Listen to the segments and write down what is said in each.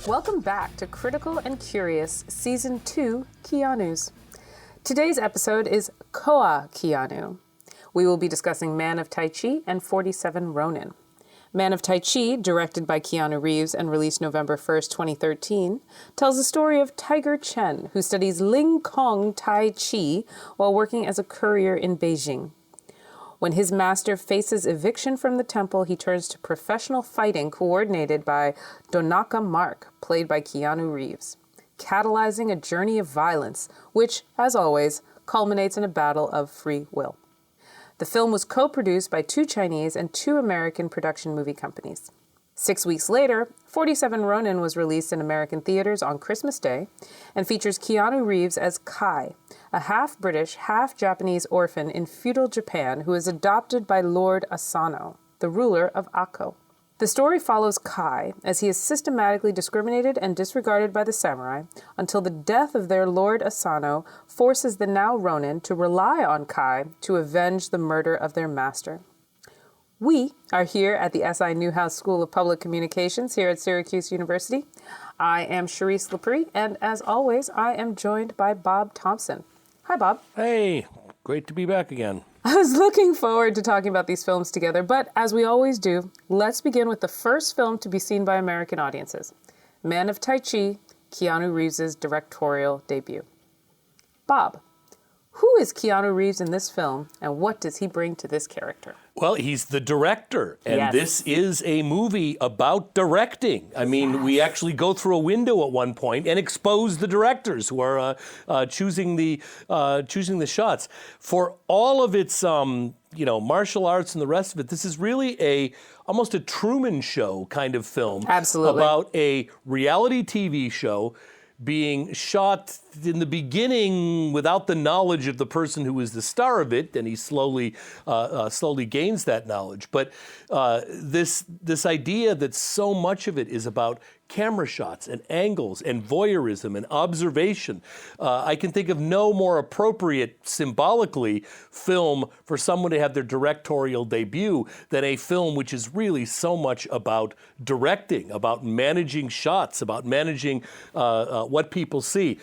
Welcome back to Critical and Curious Season 2, Keanu's. Today's episode is Kao Keanu. We will be discussing Man of Tai Chi and 47 Ronin. Man of Tai Chi, directed by Keanu Reeves and released November 1st, 2013, tells the story of Tiger Chen, who studies Ling Kong Tai Chi while working as a courier in Beijing. When his master faces eviction from the temple, he turns to professional fighting coordinated by Donaka Mark, played by Keanu Reeves, catalyzing a journey of violence, which, as always, culminates in a battle of free will. The film was co-produced by 2 Chinese and 2 American production movie companies. 6 weeks later, 47 Ronin was released in American theaters on Christmas Day and features Keanu Reeves as Kai, a half-British, half-Japanese orphan in feudal Japan who is adopted by Lord Asano, the ruler of Akko. The story follows Kai as he is systematically discriminated and disregarded by the samurai until the death of their Lord Asano forces the now Ronin to rely on Kai to avenge the murder of their master. We are here at the SI Newhouse School of Public Communications here at Syracuse University. I am Charisse Lepre, and as always, I am joined by Bob Thompson. Hi, Bob. Hey, great to be back again. I was looking forward to talking about these films together, but as we always do, let's begin with the first film to be seen by American audiences, Man of Tai Chi, Keanu Reeves' directorial debut. Bob, who is Keanu Reeves in this film, and what does he bring to this character? Well, he's the director, and This is a movie about directing. I mean, we actually go through a window at one point and expose the directors who are choosing the shots. For all of its martial arts and the rest of it, this is really almost a Truman Show kind of film. Absolutely. About a reality TV show being shot in the beginning without the knowledge of the person who is the star of it, and he slowly gains that knowledge. But this idea that so much of it is about camera shots and angles and voyeurism and observation, I can think of no more appropriate, symbolically, film for someone to have their directorial debut than a film which is really so much about directing, about managing shots, about managing what people see.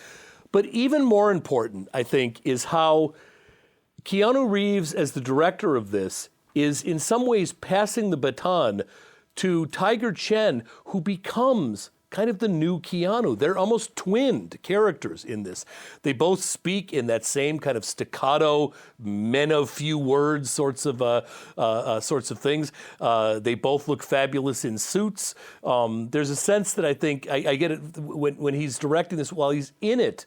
But even more important, I think, is how Keanu Reeves, as the director of this, is in some ways passing the baton to Tiger Chen, who becomes kind of the new Keanu. They're almost twinned characters in this. They both speak in that same kind of staccato, men of few words sorts of things. They both look fabulous in suits. There's a sense that I think, I get it when he's directing this, while he's in it,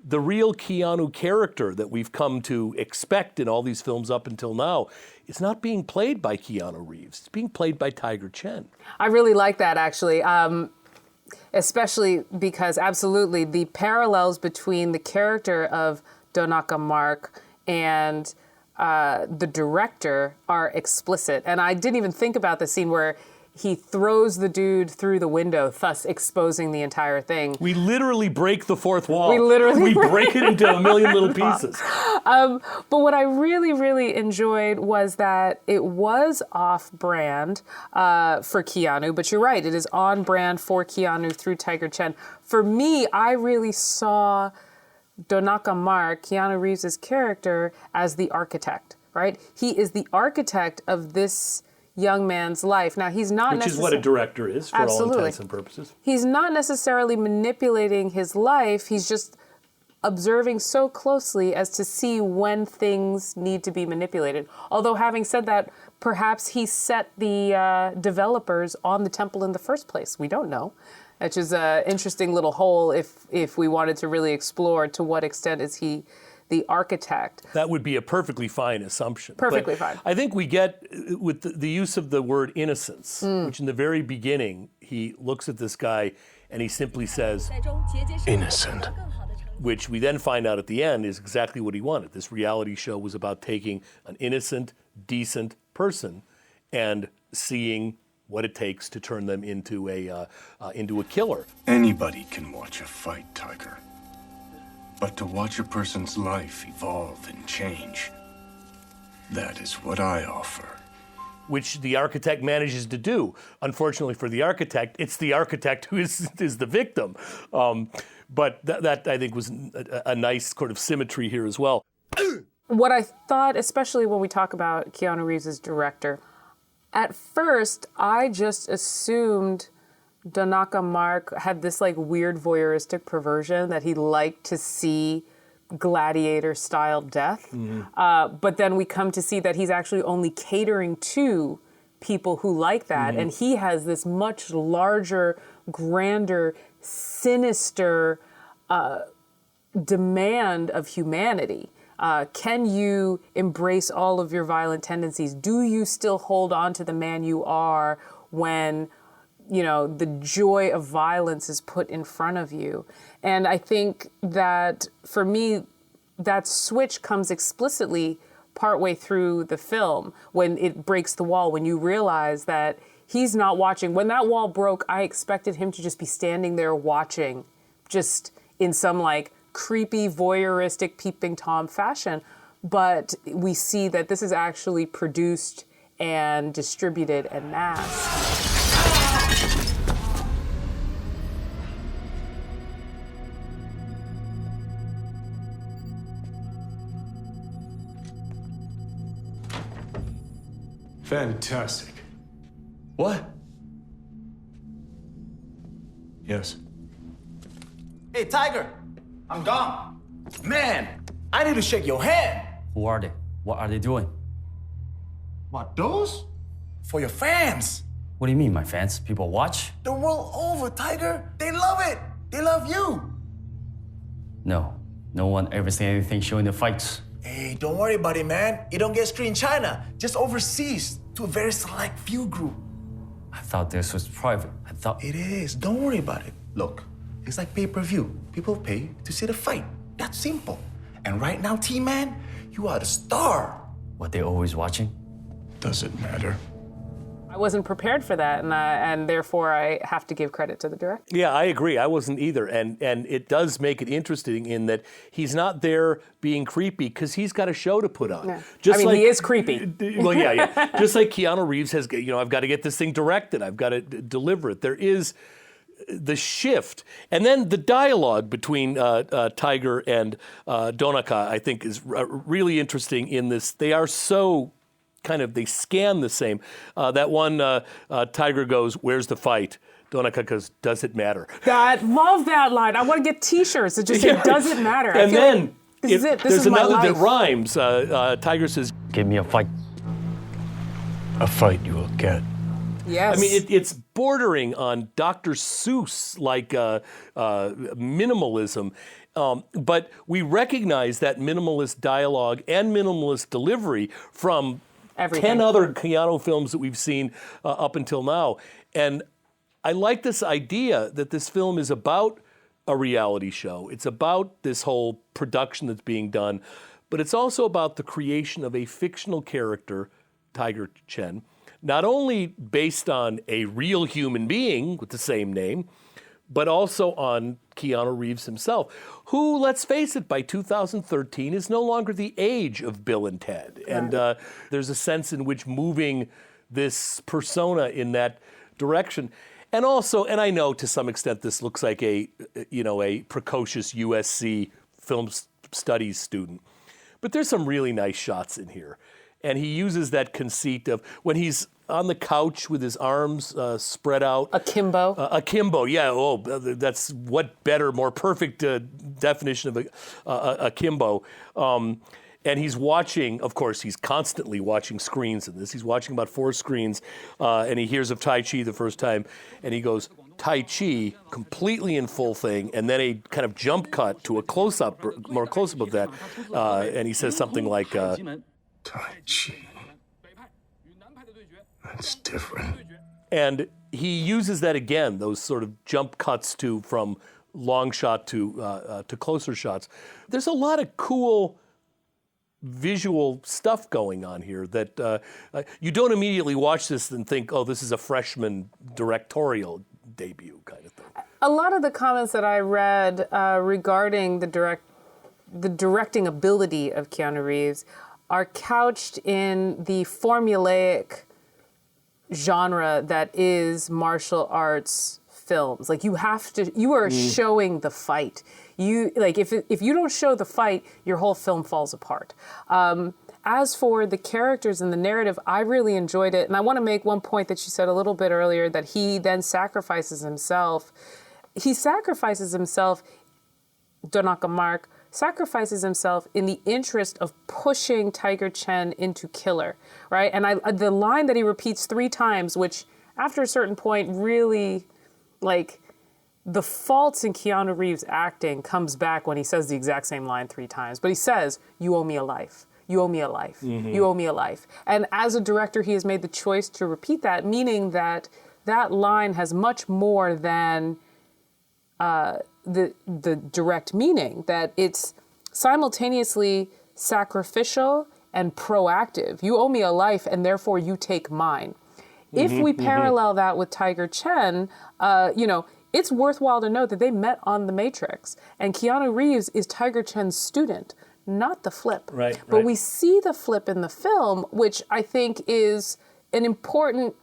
the real Keanu character that we've come to expect in all these films up until now is not being played by Keanu Reeves. It's being played by Tiger Chen. I really like that, actually, especially because, absolutely, the parallels between the character of Donaka Mark and the director are explicit. And I didn't even think about the scene where he throws the dude through the window, thus exposing the entire thing. We literally break the fourth wall. We break it into a million little pieces. But what I really, really enjoyed was that it was off-brand for Keanu, but you're right, it is on-brand for Keanu through Tiger Chen. For me, I really saw Donaka Mark, Keanu Reeves' character, as the architect, right? He is the architect of this young man's life. Now, he's not Which is what a director is, for all intents and purposes. He's not necessarily manipulating his life. He's just observing so closely as to see when things need to be manipulated. Although, having said that, perhaps he set the developers on the temple in the first place. We don't know. Which is an interesting little hole if we wanted to really explore to what extent is he the architect. That would be a perfectly fine assumption. Perfectly fine. I think we get, with the use of the word innocence, which in the very beginning, he looks at this guy and he simply says, innocent. Which we then find out at the end is exactly what he wanted. This reality show was about taking an innocent, decent person and seeing what it takes to turn them into a killer. Anybody can watch a fight, Tiger. But to watch a person's life evolve and change, That is what I offer. Which the architect manages to do. Unfortunately for the architect, it's the architect who is the victim. But that I think was a nice sort of symmetry here as well. What I thought, especially when we talk about Keanu Reeves as director, at first I just assumed Donaka Mark had this like weird voyeuristic perversion that he liked to see gladiator-style death. But then we come to see that he's actually only catering to people who like that. And he has this much larger, grander, sinister demand of humanity. Can you embrace all of your violent tendencies? Do you still hold on to the man you are when, you know, the joy of violence is put in front of you? And I think that, for me, that switch comes explicitly partway through the film when it breaks the wall, when you realize that he's not watching. When that wall broke, I expected him to just be standing there watching, just in some like creepy, voyeuristic, peeping Tom fashion. But we see that this is actually produced and distributed en masse. Fantastic. What? Yes. Hey, Tiger! I'm gone. Man, I need to shake your hand. Who are they? What are they doing? What, those? For your fans. What do you mean, my fans? People watch? The world over, Tiger. They love it. They love you. No. No one ever seen anything showing the fights. Hey, don't worry about it, man. It don't get screened in China, just overseas to a very select few group. I thought this was private. I thought... It is. Don't worry about it. Look, it's like pay-per-view. People pay to see the fight. That's simple. And right now, T-Man, you are the star. What, they always watching? Does it matter? I wasn't prepared for that, and therefore I have to give credit to the director. Yeah, I agree. I wasn't either. And it does make it interesting in that he's not there being creepy because he's got a show to put on. Yeah. He is creepy. Well, yeah. Just like Keanu Reeves has, I've got to get this thing directed. I've got to deliver it. There is the shift. And then the dialogue between Tiger and Donaka, I think, is really interesting in this. They are so... they scan the same. That one, Tiger goes, "Where's the fight?" Donaka goes, "Does it matter?" I love that line. I want to get T-shirts that just say, "Does it matter?" And then this is it. This there's is my another life. that rhymes. Tiger says, Give me a fight. A fight you will get. Yes. I mean, it's bordering on Dr. Seuss, like minimalism. But we recognize that minimalist dialogue and minimalist delivery from Everything. 10 other Keanu films that we've seen up until now. And I like this idea that this film is about a reality show. It's about this whole production that's being done, but it's also about the creation of a fictional character, Tiger Chen, not only based on a real human being with the same name, but also on Keanu Reeves himself, who, let's face it, by 2013 is no longer the age of Bill and Ted. And there's a sense in which moving this persona in that direction. And also, and I know to some extent this looks like a precocious USC film studies student, but there's some really nice shots in here. And he uses that conceit of when he's on the couch with his arms spread out. Akimbo. Akimbo, yeah. Oh, that's what better, more perfect definition of akimbo. And he's watching, of course, he's constantly watching screens in this. He's watching about 4 screens, and he hears of Tai Chi the first time, and he goes, Tai Chi, completely in full thing, and then a kind of jump cut to a close-up, more close-up of that, and he says something like... Tai Chi. That's different. And he uses that again, those sort of jump cuts from long shot to closer shots. There's a lot of cool visual stuff going on here that you don't immediately watch this and think, oh, this is a freshman directorial debut kind of thing. A lot of the comments that I read regarding the directing ability of Keanu Reeves are couched in the formulaic genre that is martial arts films. Like you are showing the fight. If you don't show the fight, your whole film falls apart. As for the characters and the narrative, I really enjoyed it. And I want to make one point that you said a little bit earlier, that he then sacrifices himself. He sacrifices himself, Donaka Mark, sacrifices himself in the interest of pushing Tiger Chen into killer, right? And the line that he repeats 3 times, which after a certain point really, like, the faults in Keanu Reeves' acting comes back when he says the exact same line 3 times. But he says, "You owe me a life. You owe me a life. You owe me a life." And as a director, he has made the choice to repeat that, meaning that that line has much more than the direct meaning, that it's simultaneously sacrificial and proactive. You owe me a life, and therefore you take mine. If we parallel that with Tiger Chen, it's worthwhile to note that they met on The Matrix, and Keanu Reeves is Tiger Chen's student, not the flip. Right. But we see the flip in the film, which I think is an important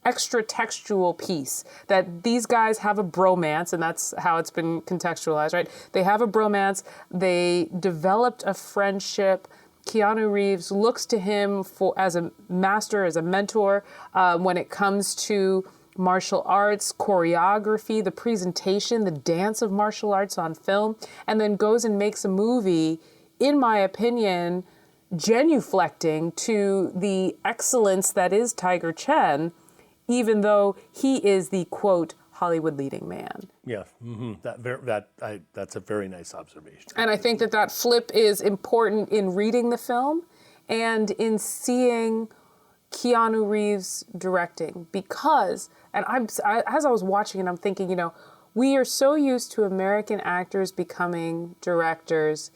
extra textual piece, that these guys have a bromance, and that's how it's been contextualized, right? They have a bromance. They developed a friendship. Keanu Reeves looks to him as a master, as a mentor, when it comes to martial arts, choreography, the presentation, the dance of martial arts on film, and then goes and makes a movie, in my opinion, genuflecting to the excellence that is Tiger Chen, even though he is the, quote, Hollywood leading man. Yeah, that's a very nice observation. And I think that flip is important in reading the film and in seeing Keanu Reeves directing, because, and as I was watching it, I'm thinking, we are so used to American actors becoming directors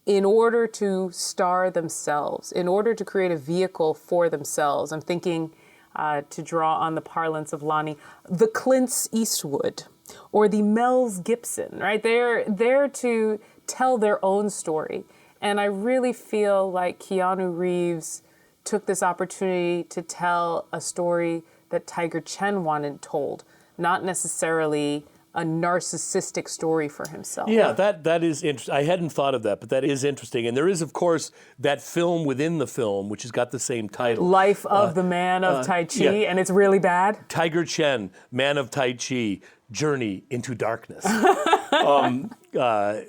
in order to star themselves, in order to create a vehicle for themselves. I'm thinking, to draw on the parlance of Lonnie, the Clint Eastwood or the Mel Gibson, right? They're there to tell their own story. And I really feel like Keanu Reeves took this opportunity to tell a story that Tiger Chen wanted told, not necessarily a narcissistic story for himself. Yeah, that is interesting. I hadn't thought of that, but that is interesting. And there is, of course, that film within the film, which has got the same title. Life of the Man of Tai Chi, and it's really bad. Tiger Chen, Man of Tai Chi, Journey into Darkness.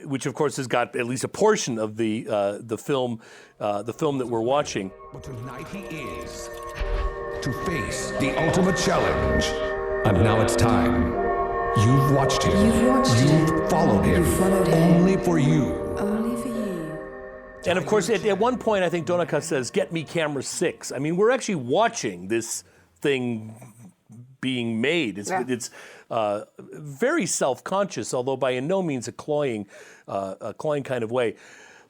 Which, of course, has got at least a portion of the film that we're watching. But tonight he is to face the ultimate challenge. And now it's time. You've watched him. You've followed him. Only for you. And of course, at one point, I think Donaka says, "Get me camera 6." I mean, we're actually watching this thing being made. It's very self-conscious, although by no means a cloying kind of way.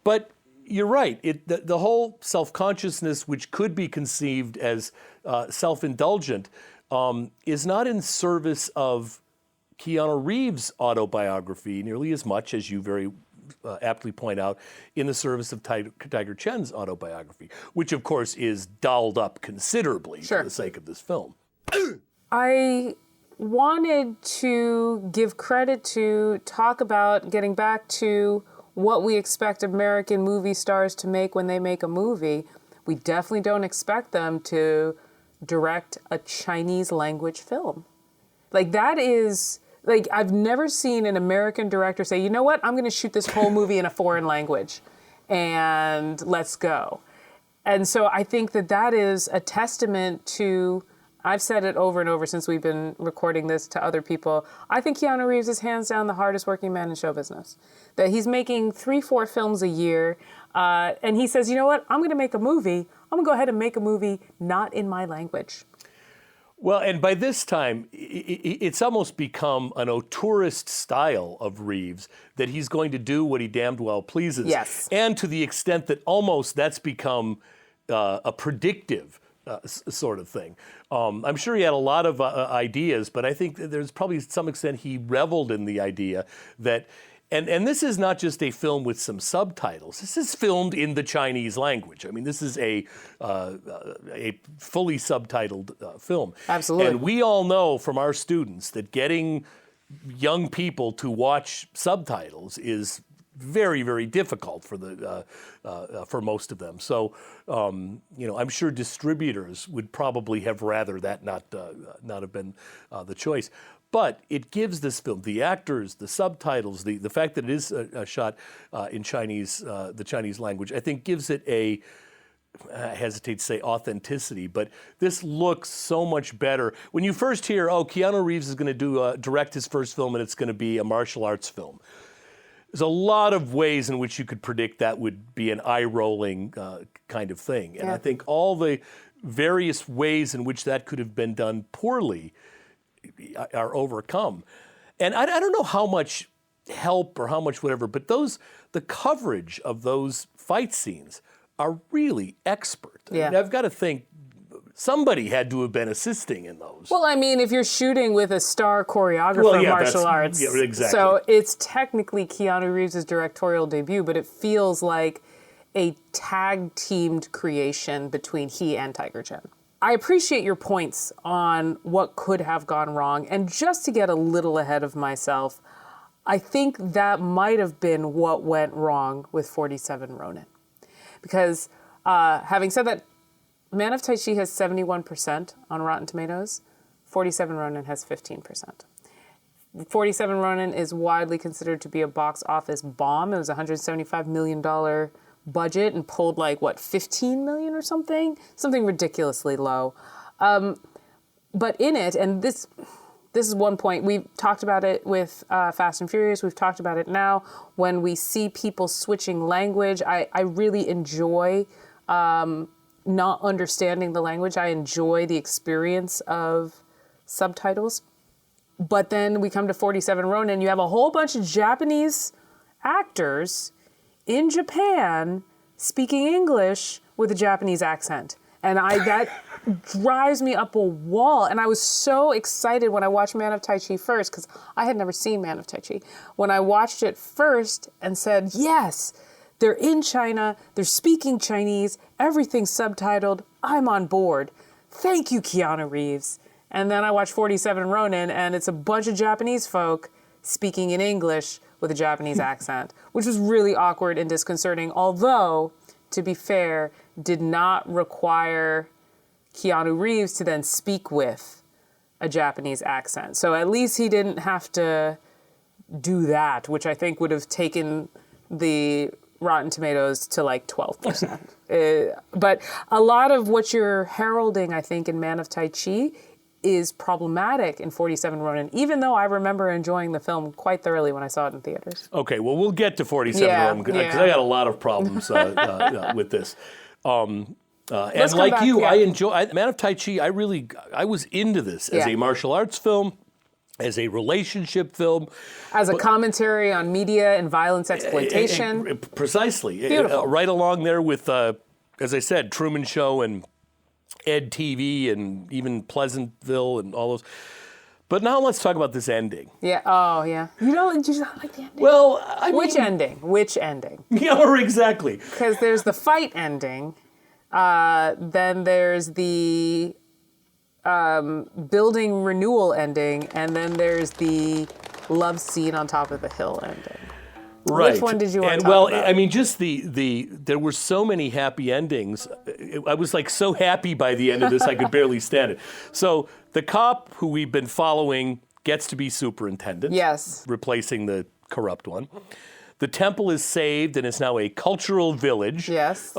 But you're right. The whole self-consciousness, which could be conceived as self-indulgent, is not in service of Keanu Reeves' autobiography nearly as much as you very aptly point out, in the service of Tiger Chen's autobiography, which of course is dolled up considerably for the sake of this film. I wanted to give credit to talk about getting back to what we expect American movie stars to make when they make a movie. We definitely don't expect them to direct a Chinese language film. That is, I've never seen an American director say, you know what, I'm going to shoot this whole movie in a foreign language and let's go. And so I think that is a testament to, I've said it over and over since we've been recording this to other people, I think Keanu Reeves is hands down the hardest working man in show business. That he's making 3-4 films a year, and he says, you know what, I'm going to make a movie. I'm going to go ahead and make a movie not in my language. Well, and by this time, it's almost become an auteurist style of Reeves that he's going to do what he damned well pleases. Yes. And to the extent that almost that's become a predictive sort of thing. I'm sure he had a lot of ideas, but I think there's probably to some extent he reveled in the idea that And this is not just a film with some subtitles. This is filmed in the Chinese language. I mean, this is a fully subtitled film. Absolutely. And we all know from our students that getting young people to watch subtitles is very, very difficult for most of them. So, I'm sure distributors would probably have rather that not have been the choice. But it gives this film, the actors, the subtitles, the fact that it is shot in Chinese, the Chinese language, I think gives it I hesitate to say authenticity, but this looks so much better. When you first hear, Keanu Reeves is going to direct his first film and it's going to be a martial arts film, there's a lot of ways in which you could predict that would be an eye-rolling kind of thing. And I think all the various ways in which that could have been done poorly are overcome. And I don't know how much help or how much whatever, but the coverage of those fight scenes are really expert. Yeah. I mean, I've got to think somebody had to have been assisting in those. Well, I mean, if you're shooting with a star choreographer of martial arts, exactly. So it's technically Keanu Reeves' directorial debut, but it feels like a tag-teamed creation between he and Tiger Chen. I appreciate your points on what could have gone wrong, and just to get a little ahead of myself, I think that might have been what went wrong with 47 Ronin. Because having said that, Man of Tai Chi has 71% on Rotten Tomatoes. 47 Ronin has 15%. 47 Ronin is widely considered to be a box office bomb. It was a $175 million budget and pulled 15 million or something? Something ridiculously low. But in it, and this is one point, we've talked about it with Fast and Furious, we've talked about it now, when we see people switching language, I really enjoy not understanding the language. I enjoy the experience of subtitles. But then we come to 47 Ronin, you have a whole bunch of Japanese actors in Japan speaking English with a Japanese accent. And that drives me up a wall. And I was so excited when I watched Man of Tai Chi first, because I had never seen Man of Tai Chi. When I watched it first and said, yes, they're in China, they're speaking Chinese, everything's subtitled, I'm on board. Thank you, Keanu Reeves. And then I watched 47 Ronin, and it's a bunch of Japanese folk speaking in English with a Japanese accent, which was really awkward and disconcerting, although, to be fair, did not require Keanu Reeves to then speak with a Japanese accent. So at least he didn't have to do that, which I think would have taken the Rotten Tomatoes to 12%. But a lot of what you're heralding, I think, in Man of Tai Chi is problematic in 47 Ronin, even though I remember enjoying the film quite thoroughly when I saw it in theaters. Okay, well, we'll get to 47 Ronin, because I got a lot of problems with this. And like you, I enjoy Man of Tai Chi. I was into this as a martial arts film, as a relationship film. As a commentary on media and violence exploitation. Precisely. Beautiful. Right along there with, as I said, Truman Show and Ed TV and even Pleasantville and all those. But now let's talk about this ending. Yeah. Oh, yeah. You don't like the ending? Well, Which ending? Which ending? Yeah, exactly. Because there's the fight ending. Then there's the building renewal ending, and then there's the love scene on top of the hill ending. Right. Which one did you want to talk about? I mean, just there were so many happy endings. I was so happy by the end of this, I could barely stand it. So the cop who we've been following gets to be superintendent. Yes. Replacing the corrupt one. The temple is saved and is now a cultural village. Yes.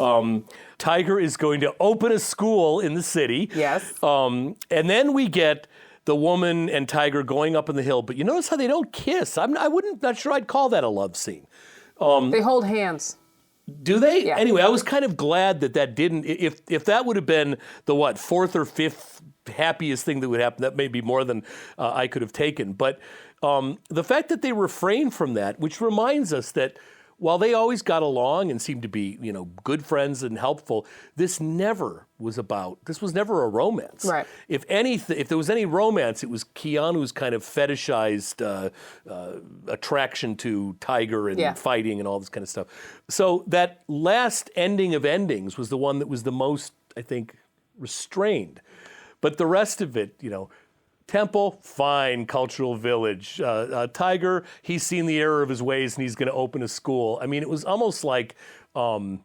Tiger is going to open a school in the city. Yes. And then we get the woman and Tiger going up on the hill. But you notice how they don't kiss. Not sure I'd call that a love scene. They hold hands. Do they? Yeah. Anyway, I was kind of glad that didn't. If that would have been the fourth or fifth happiest thing that would happen, that may be more than I could have taken. But the fact that they refrained from that, which reminds us that while they always got along and seemed to be, good friends and helpful, this was never a romance. Right. If there was any romance, it was Keanu's kind of fetishized attraction to Tiger and fighting and all this kind of stuff. So that last ending of endings was the one that was the most, I think, restrained. But the rest of it, temple, fine, cultural village. Tiger, he's seen the error of his ways and he's going to open a school. I mean, it was almost like they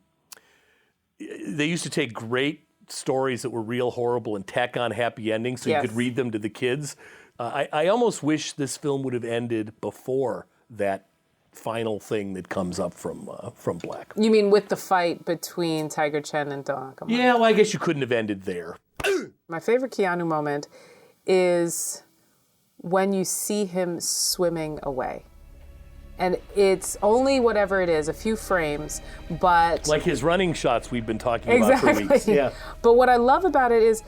used to take great stories that were real horrible and tack on happy endings so you could read them to the kids. I almost wish this film would have ended before that final thing that comes up from Black. You mean with the fight between Tiger Chen and Donaka Mark? Yeah, well, I guess you couldn't have ended there. My favorite Keanu moment is when you see him swimming away. And it's only whatever it is, a few frames, but... Like his running shots we've been talking about for weeks. Yeah. But what I love about it is,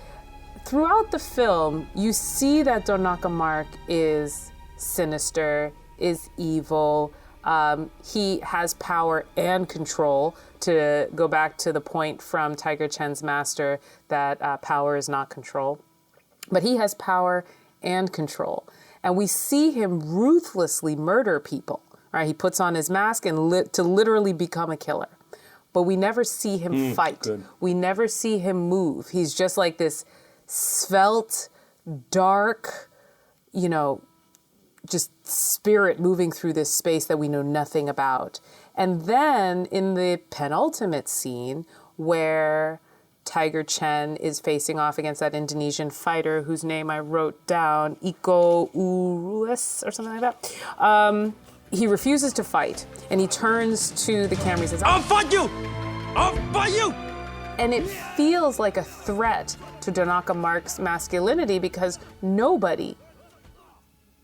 throughout the film, you see that Donaka Mark is sinister, is evil. He has power and control, to go back to the point from Tiger Chen's master that power is not control. But he has power and control. And we see him ruthlessly murder people. Right? He puts on his mask and to literally become a killer. But we never see him fight. Good. We never see him move. He's just like this svelte, dark, just spirit moving through this space that we know nothing about. And then in the penultimate scene where Tiger Chen is facing off against that Indonesian fighter whose name I wrote down, Iko Urues or something like that. He refuses to fight, and he turns to the camera and says, "I'll fight you! I'll fight you!" And it feels like a threat to Donaka Mark's masculinity because nobody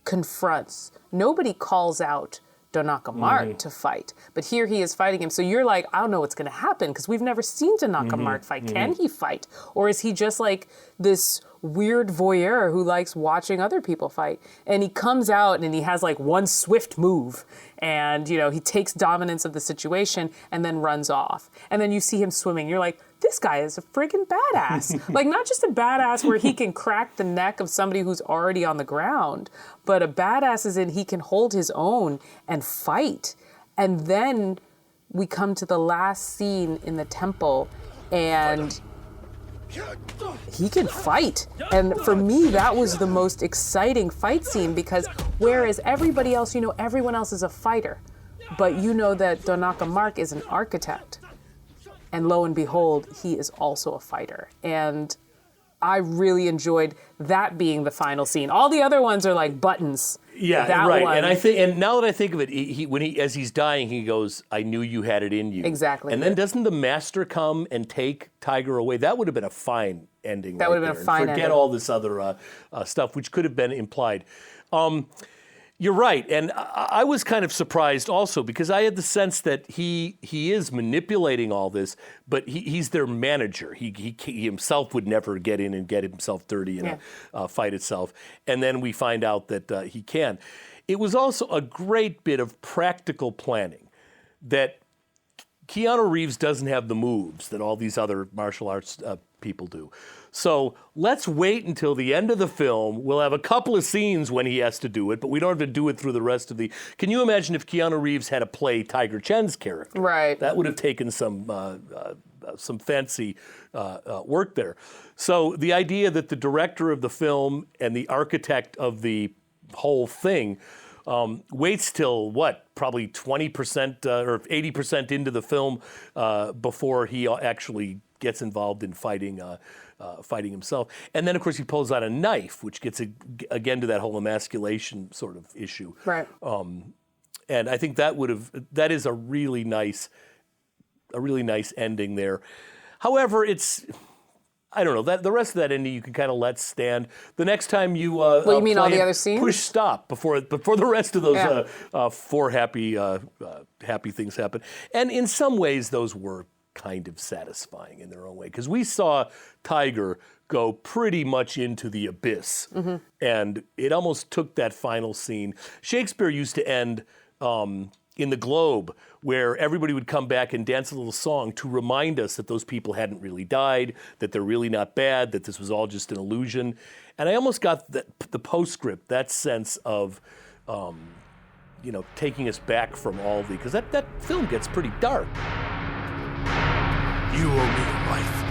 confronts, nobody calls out Donaka Mark to fight. But here he is fighting him. So you're like, I don't know what's going to happen because we've never seen Donaka Mark fight. Can he fight? Or is he just like this weird voyeur who likes watching other people fight? And he comes out and he has like one swift move and, he takes dominance of the situation and then runs off. And then you see him swimming. You're like, this guy is a friggin' badass. Like, not just a badass where he can crack the neck of somebody who's already on the ground, but a badass is in he can hold his own and fight. And then we come to the last scene in the temple and he can fight. And for me, that was the most exciting fight scene because whereas everybody else, everyone else is a fighter, but that Donaka Mark is an architect. And lo and behold, he is also a fighter. And I really enjoyed that being the final scene. All the other ones are like buttons. Yeah, that right. One, And now that I think of it, as he's dying, he goes, "I knew you had it in you." Exactly. And then doesn't the master come and take Tiger away? That would have been a fine ending. That would have been a fine ending. Forget all this other stuff, which could have been implied. You're right, and I was kind of surprised also because I had the sense that he is manipulating all this, but he's their manager. He himself would never get in and get himself dirty in a fight itself, and then we find out that he can. It was also a great bit of practical planning that Keanu Reeves doesn't have the moves that all these other martial arts people do. So let's wait until the end of the film. We'll have a couple of scenes when he has to do it, but we don't have to do it through the rest of the... Can you imagine if Keanu Reeves had to play Tiger Chen's character? Right. That would have taken some fancy work there. So the idea that the director of the film and the architect of the whole thing waits till, probably 20% or 80% into the film before he actually gets involved in fighting himself. And then, of course, he pulls out a knife, which gets, again, to that whole emasculation sort of issue. Right. And I think that is a really nice ending there. However, I don't know, that the rest of that ending you can kind of let stand. The next time you you mean all the other scenes? Push stop before the rest of those four happy things happen. And in some ways, those were kind of satisfying in their own way because we saw Tiger go pretty much into the abyss, and it almost took that final scene. Shakespeare used to end in the Globe, where everybody would come back and dance a little song to remind us that those people hadn't really died, that they're really not bad, that this was all just an illusion. And I almost got the postscript, that sense of, taking us back from all the, because that film gets pretty dark. You owe me a life.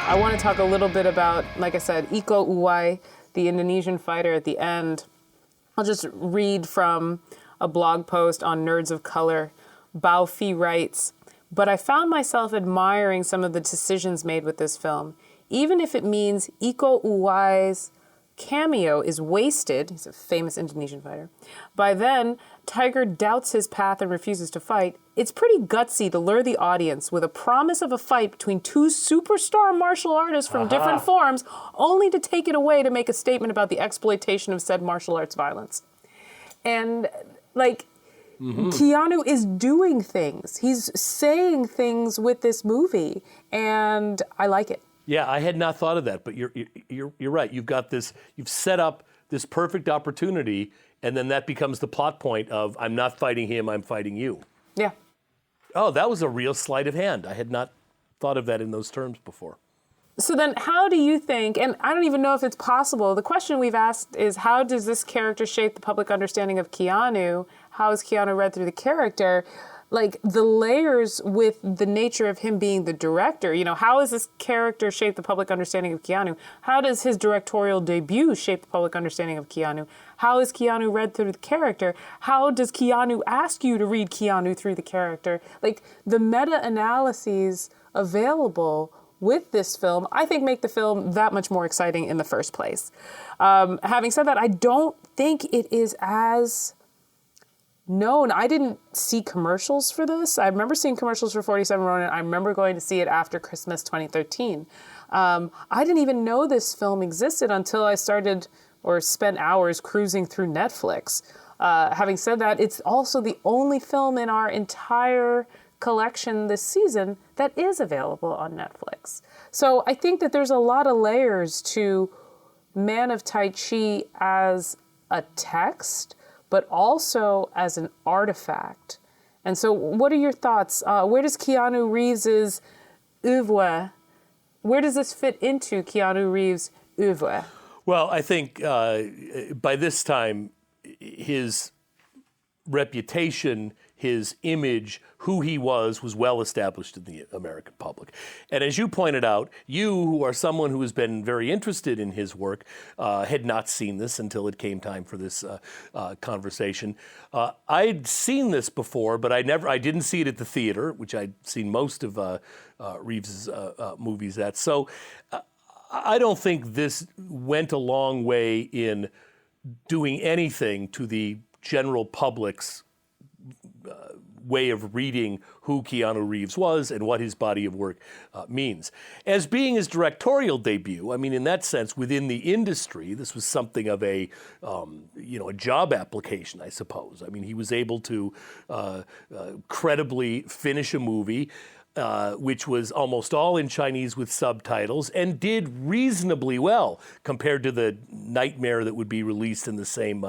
I want to talk a little bit about, like I said, Iko Uwais, the Indonesian fighter at the end. I'll just read from a blog post on Nerds of Color. Bao Fi writes, "But I found myself admiring some of the decisions made with this film. Even if it means Iko Uwais' cameo is wasted," he's a famous Indonesian fighter, "by then Tiger doubts his path and refuses to fight, it's pretty gutsy to lure the audience with a promise of a fight between two superstar martial artists from different forms, only to take it away to make a statement about the exploitation of said martial arts violence." And Keanu is doing things. He's saying things with this movie, and I like it. Yeah, I had not thought of that, but you're right. You've set up this perfect opportunity, and then that becomes the plot point of, I'm not fighting him, I'm fighting you. Yeah. Oh, that was a real sleight of hand. I had not thought of that in those terms before. So then how do you think, and I don't even know if it's possible, the question we've asked is, how does this character shape the public understanding of Keanu? How is Keanu read through the character? Like, the layers with the nature of him being the director, how does this character shape the public understanding of Keanu? How does his directorial debut shape the public understanding of Keanu? How is Keanu read through the character? How does Keanu ask you to read Keanu through the character? Like, the meta-analyses available with this film, I think, make the film that much more exciting in the first place. Having said that, I don't think it is as known. I didn't see commercials for this. I remember seeing commercials for 47 Ronin. I remember going to see it after Christmas 2013. I didn't even know this film existed until I started or spent hours cruising through Netflix. Having said that, it's also the only film in our entire collection this season that is available on Netflix. So I think that there's a lot of layers to Man of Tai Chi as a text, but also as an artifact. And so what are your thoughts? Where does Keanu Reeves's oeuvre, where does this fit into Keanu Reeves' oeuvre? Well, I think by this time, his reputation, his image, who he was well established in the American public. And as you pointed out, you, who are someone who has been very interested in his work, had not seen this until it came time for this conversation. I'd seen this before, but I didn't see it at the theater, which I'd seen most of Reeves's movies at. So I don't think this went a long way in doing anything to the general public's way of reading who Keanu Reeves was and what his body of work means. As being his directorial debut, I mean, in that sense, within the industry, this was something of a job application, I suppose. I mean, he was able to credibly finish a movie which was almost all in Chinese with subtitles, and did reasonably well compared to the nightmare that would be released in the same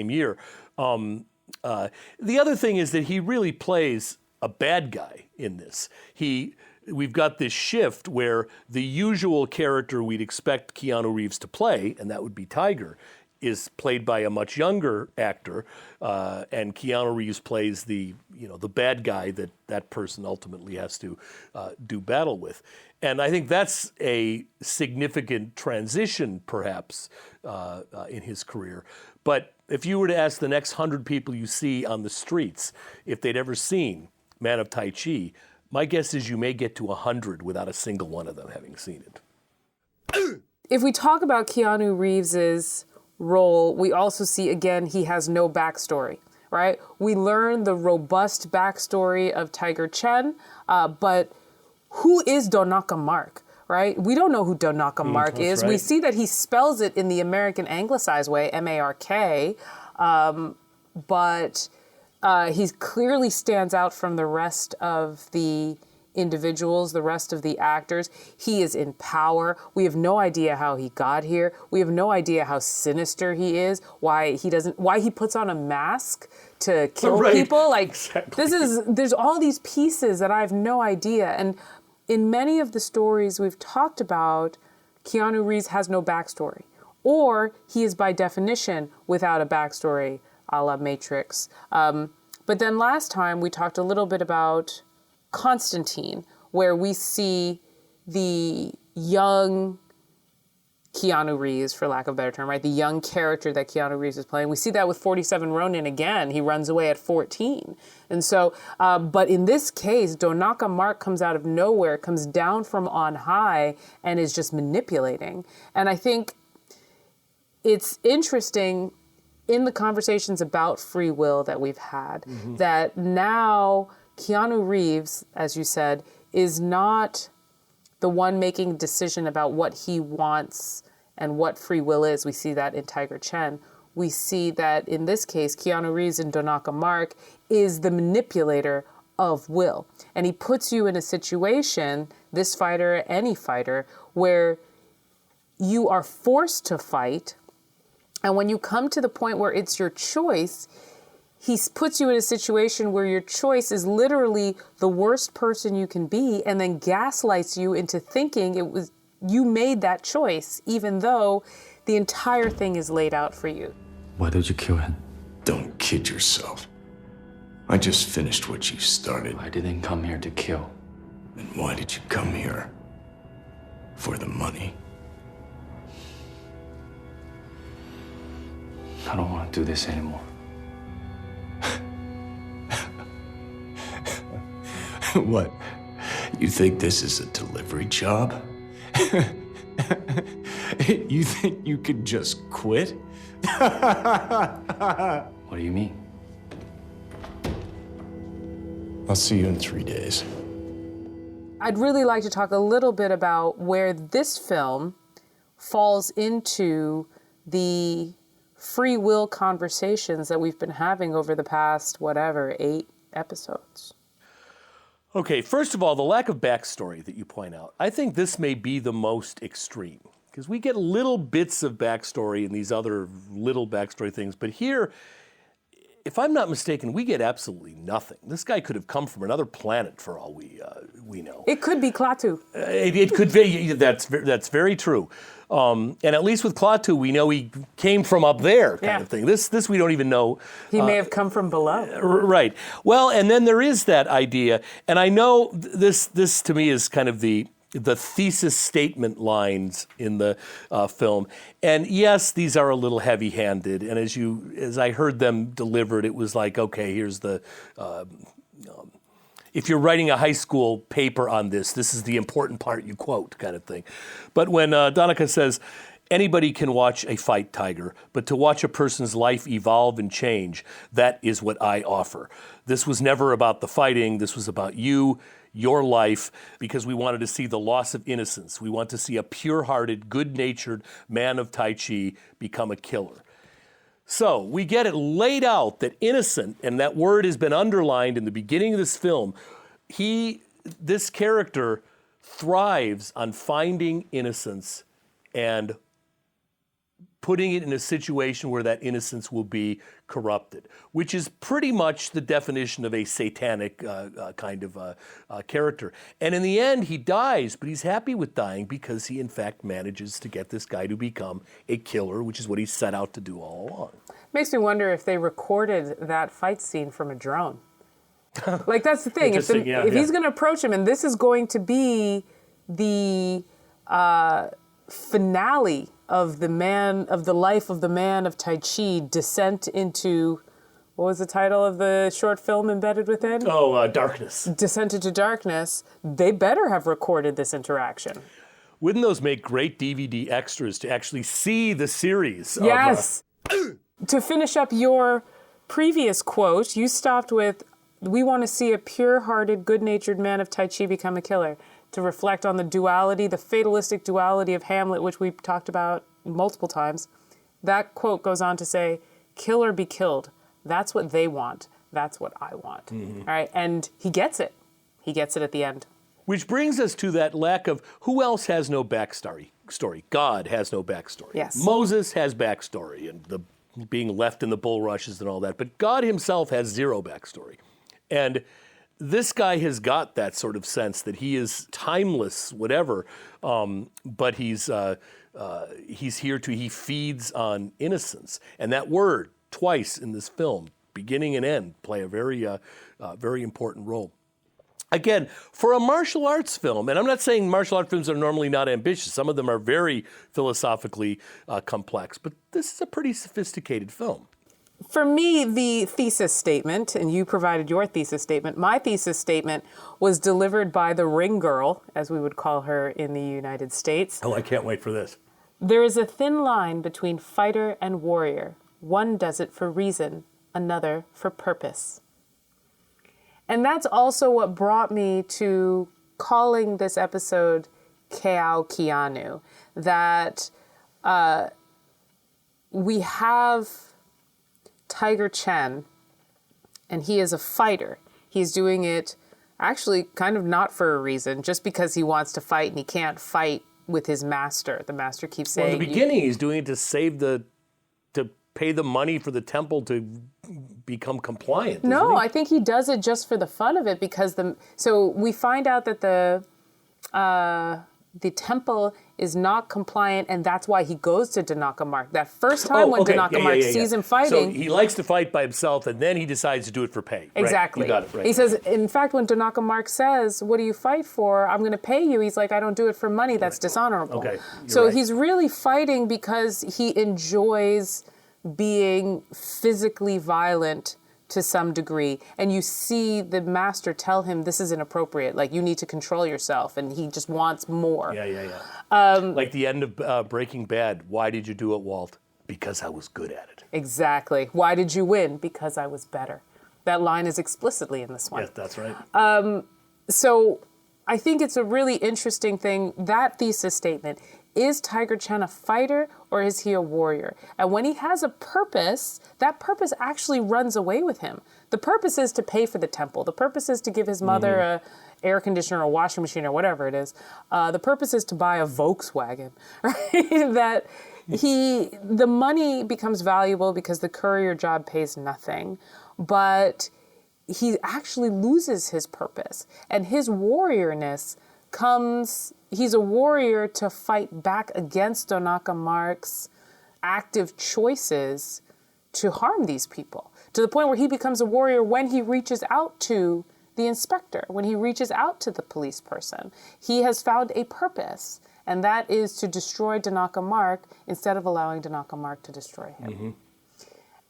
year. The other thing is that he really plays a bad guy in this. We've got this shift where the usual character we'd expect Keanu Reeves to play, and that would be Tiger, is played by a much younger actor, and Keanu Reeves plays the bad guy that person ultimately has to do battle with. And I think that's a significant transition, perhaps, in his career. But if you were to ask the next 100 people you see on the streets if they'd ever seen Man of Tai Chi, my guess is you may get to 100 without a single one of them having seen it. If we talk about Keanu Reeves's role, we also see, again, he has no backstory, right? We learn the robust backstory of Tiger Chen, but who is Donaka Mark, right? We don't know who Donaka Mark is. Right. We see that he spells it in the American anglicized way, M-A-R-K, but he clearly stands out from the rest of the individuals, the rest of the actors. He is in power. We have no idea how he got here. We have no idea how sinister he is, why he puts on a mask to kill people. Like, exactly. There's all these pieces that I have no idea. And in many of the stories we've talked about, Keanu Reeves has no backstory, or he is by definition without a backstory, a la Matrix. But then last time we talked a little bit about Constantine, where we see the young Keanu Reeves, for lack of a better term, right? The young character that Keanu Reeves is playing. We see that with 47 Ronin again. He runs away at 14. And so, but in this case, Donaka Mark comes out of nowhere, comes down from on high, and is just manipulating. And I think it's interesting in the conversations about free will that we've had, that now Keanu Reeves, as you said, is not the one making a decision about what he wants and what free will is. We see that in Tiger Chen. We see that in this case, Keanu Reeves in Donaka Mark is the manipulator of will. And he puts you in a situation, this fighter, any fighter, where you are forced to fight. And when you come to the point where it's your choice, he puts you in a situation where your choice is literally the worst person you can be, and then gaslights you into thinking it was you made that choice, even though the entire thing is laid out for you. Why did you kill him? Don't kid yourself. I just finished what you started. I didn't come here to kill. And why did you come here? For the money? I don't want to do this anymore. What? You think this is a delivery job? You think you could just quit? What do you mean? I'll see you in 3 days. I'd really like to talk a little bit about where this film falls into the free will conversations that we've been having over the past, 8 episodes. Okay, first of all, the lack of backstory that you point out. I think this may be the most extreme, because we get little bits of backstory in these other little backstory things, but here, if I'm not mistaken, we get absolutely nothing. This guy could have come from another planet for all we know. It could be Klaatu. It could be. That's very true. And at least with Klaatu, we know he came from up there, kind of thing. This we don't even know. He may have come from below. Right. Well, and then there is that idea, and I know this to me is kind of the thesis statement lines in the film. And yes, these are a little heavy-handed. And as I heard them delivered, it was like, okay, here's the. If you're writing a high school paper on this is the important part you quote, kind of thing. But when Donaka says, anybody can watch a fight, Tiger, but to watch a person's life evolve and change, that is what I offer. This was never about the fighting. This was about you, your life, because we wanted to see the loss of innocence. We want to see a pure-hearted, good-natured man of Tai Chi become a killer. So we get it laid out that innocent, and that word has been underlined in the beginning of this film. This character thrives on finding innocence and putting it in a situation where that innocence will be corrupted, which is pretty much the definition of a satanic kind of character. And in the end, he dies, but he's happy with dying because he, in fact, manages to get this guy to become a killer, which is what he set out to do all along. Makes me wonder if they recorded that fight scene from a drone. Like, that's the thing. If he's going to approach him, and this is going to be the finale of the life of the man of Tai Chi, descent into, what was the title of the short film embedded within? Darkness. Descent into Darkness. They better have recorded this interaction. Wouldn't those make great DVD extras to actually see the series? Yes. To finish up your previous quote, you stopped with, we want to see a pure-hearted, good-natured man of Tai Chi become a killer. To reflect on the duality, the fatalistic duality of Hamlet, which we've talked about multiple times. That quote goes on to say, kill or be killed. That's what they want. That's what I want. Mm-hmm. All right. And he gets it. He gets it at the end. Which brings us to that lack of who else has no backstory. God has no backstory. Yes. Moses has backstory and the being left in the bulrushes and all that, but God himself has zero backstory. And this guy has got that sort of sense that he is timeless, whatever, but he's here he feeds on innocence. And that word, twice in this film, beginning and end, play a very important role. Again, for a martial arts film, and I'm not saying martial arts films are normally not ambitious. Some of them are very philosophically complex, but this is a pretty sophisticated film. For me, the thesis statement, and you provided your thesis statement, my thesis statement was delivered by the ring girl, as we would call her in the United States. Oh, I can't wait for this. There is a thin line between fighter and warrior. One does it for reason, another for purpose. And that's also what brought me to calling this episode Kao Keanu, that we have Tiger Chen, and he is a fighter. He's doing it actually kind of not for a reason, just because he wants to fight and he can't fight with his master. The master keeps saying... Well, in the beginning, he's doing it to to pay the money for the temple to become compliant. No, I think he does it just for the fun of it, because so we find out that the temple is not compliant, and that's why he goes to Danaka Mark. That first time Danaka Mark sees him fighting... So he likes to fight by himself, and then he decides to do it for pay. Exactly. Right? You got it, right. He says, in fact, when Danaka Mark says, what do you fight for? I'm going to pay you. He's like, I don't do it for money. That's dishonorable. Okay, so right. He's really fighting because he enjoys being physically violent to some degree, and you see the master tell him this is inappropriate, like you need to control yourself, and he just wants more. Like the end of Breaking Bad. Why did you do it, Walt? Because I was good at it. Exactly. Why did you win? Because I was better. That line is explicitly in this one. Yes, that's right. So I think it's a really interesting thing, that thesis statement. Is Tiger Chen a fighter or is he a warrior? And when he has a purpose, that purpose actually runs away with him. The purpose is to pay for the temple. The purpose is to give his mother a air conditioner or a washing machine or whatever it is. The purpose is to buy a Volkswagen, right? That the money becomes valuable because the courier job pays nothing, but he actually loses his purpose. And his warriorness comes... He's a warrior to fight back against Danaka Mark's active choices to harm these people, to the point where he becomes a warrior when he reaches out to the inspector, when he reaches out to the police person. He has found a purpose, and that is to destroy Danaka Mark instead of allowing Danaka Mark to destroy him.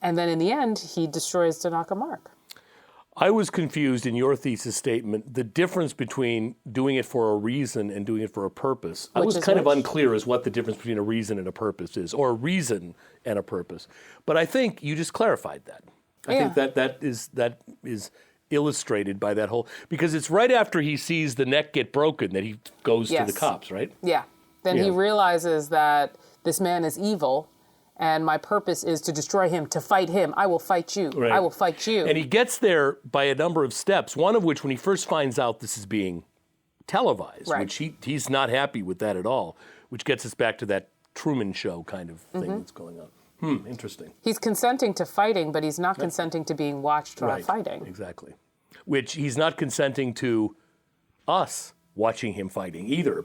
And then in the end, he destroys Danaka Mark. I was confused in your thesis statement, the difference between doing it for a reason and doing it for a purpose. I was kind of unclear as what the difference between a reason and a purpose is, or a reason and a purpose. But I think you just clarified that. I think that is illustrated by that whole, because it's right after he sees the neck get broken that he goes to the cops, right? Yeah. Then he realizes that this man is evil, and my purpose is to destroy him, to fight him. I will fight you. Right. I will fight you. And he gets there by a number of steps, one of which when he first finds out this is being televised, which he's not happy with that at all, which gets us back to that Truman Show kind of thing that's going on. Interesting. He's consenting to fighting, but he's not consenting to being watched while fighting. Exactly. Which he's not consenting to us watching him fighting either.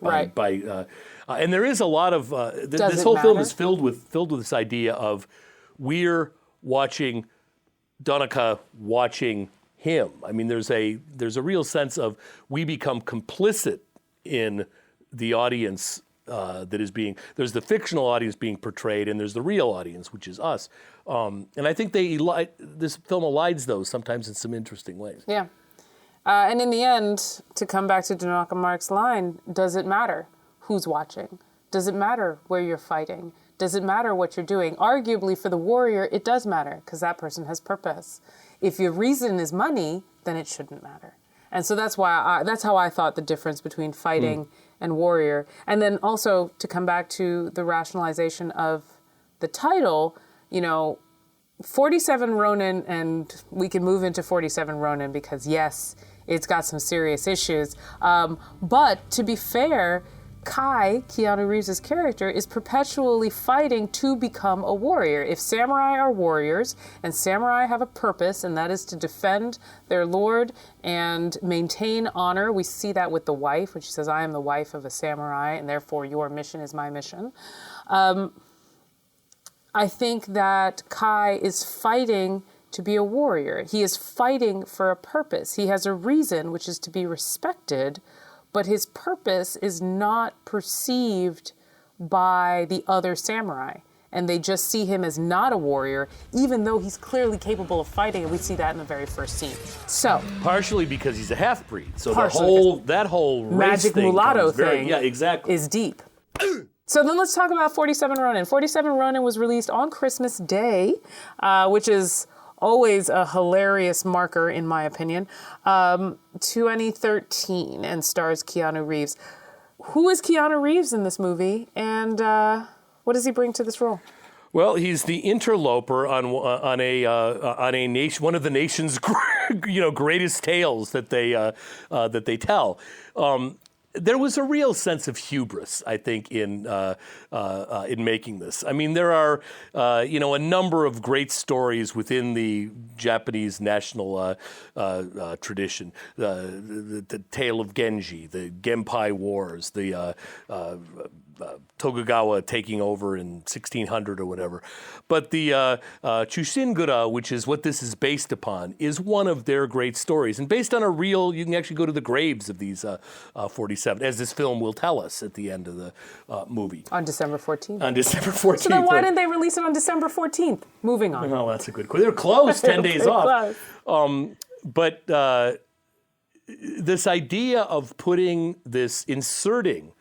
And there is a lot of this whole film is filled with this idea of we're watching Danaka watching him. I mean, there's a real sense of we become complicit in the audience that is being. There's the fictional audience being portrayed, and there's the real audience, which is us. And I think this film elides those sometimes in some interesting ways. Yeah. And in the end, to come back to Danaka Mark's line, does it matter who's watching? Does it matter where you're fighting? Does it matter what you're doing? Arguably, for the warrior, it does matter, because that person has purpose. If your reason is money, then it shouldn't matter. And so that's how I thought the difference between fighting and warrior. And then also, to come back to the rationalization of the title, 47 Ronin, and we can move into 47 Ronin because, yes, it's got some serious issues. But to be fair, Kai, Keanu Reeves' character, is perpetually fighting to become a warrior. If samurai are warriors, and samurai have a purpose, and that is to defend their lord and maintain honor, we see that with the wife, when she says, I am the wife of a samurai, and therefore your mission is my mission. I think that Kai is fighting to be a warrior. He is fighting for a purpose. He has a reason, which is to be respected, but his purpose is not perceived by the other samurai. And they just see him as not a warrior, even though he's clearly capable of fighting, and we see that in the very first scene. So, partially because he's a half-breed. So that whole race magic thing mulatto thing yeah, exactly. is deep. So then let's talk about 47 Ronin. 47 Ronin was released on Christmas Day, which is always a hilarious marker, in my opinion, 2013, and stars Keanu Reeves. Who is Keanu Reeves in this movie, and what does he bring to this role? Well, he's the interloper on a nation, one of the nation's greatest tales that they tell. There was a real sense of hubris, I think, in making this. I mean, there are a number of great stories within the Japanese national tradition. The tale of Genji, the Genpei Wars, the Tokugawa taking over in 1600 or whatever. But the Chushingura, which is what this is based upon, is one of their great stories. And based on you can actually go to the graves of these 47, as this film will tell us at the end of the movie. On December 14th. On December 14th. So then why didn't they release it on December 14th? Moving on. Oh, that's a good question. They're close, 10 days off. But this idea of inserting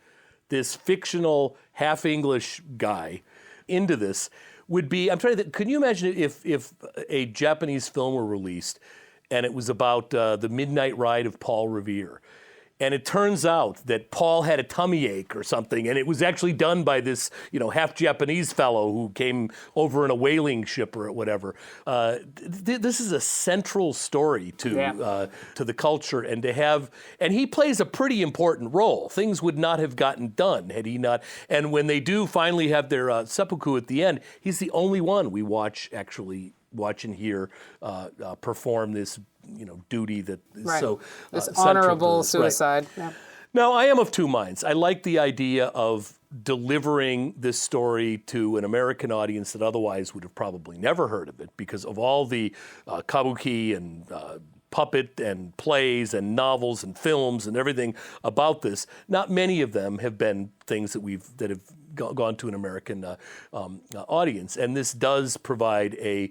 this fictional half-English guy into this would be, I'm trying to think, can you imagine if a Japanese film were released and it was about the midnight ride of Paul Revere, and it turns out that Paul had a tummy ache or something, and it was actually done by this, half-Japanese fellow who came over in a whaling ship or whatever. This is a central story to the culture, and he plays a pretty important role. Things would not have gotten done had he not. And when they do finally have their seppuku at the end, he's the only one we watch and hear perform this duty that is so this honorable suicide. Right. Yeah. Now, I am of two minds. I like the idea of delivering this story to an American audience that otherwise would have probably never heard of it because of all the kabuki and puppet and plays and novels and films and everything about this. Not many of them have been things that have gone to an American audience, and this does provide a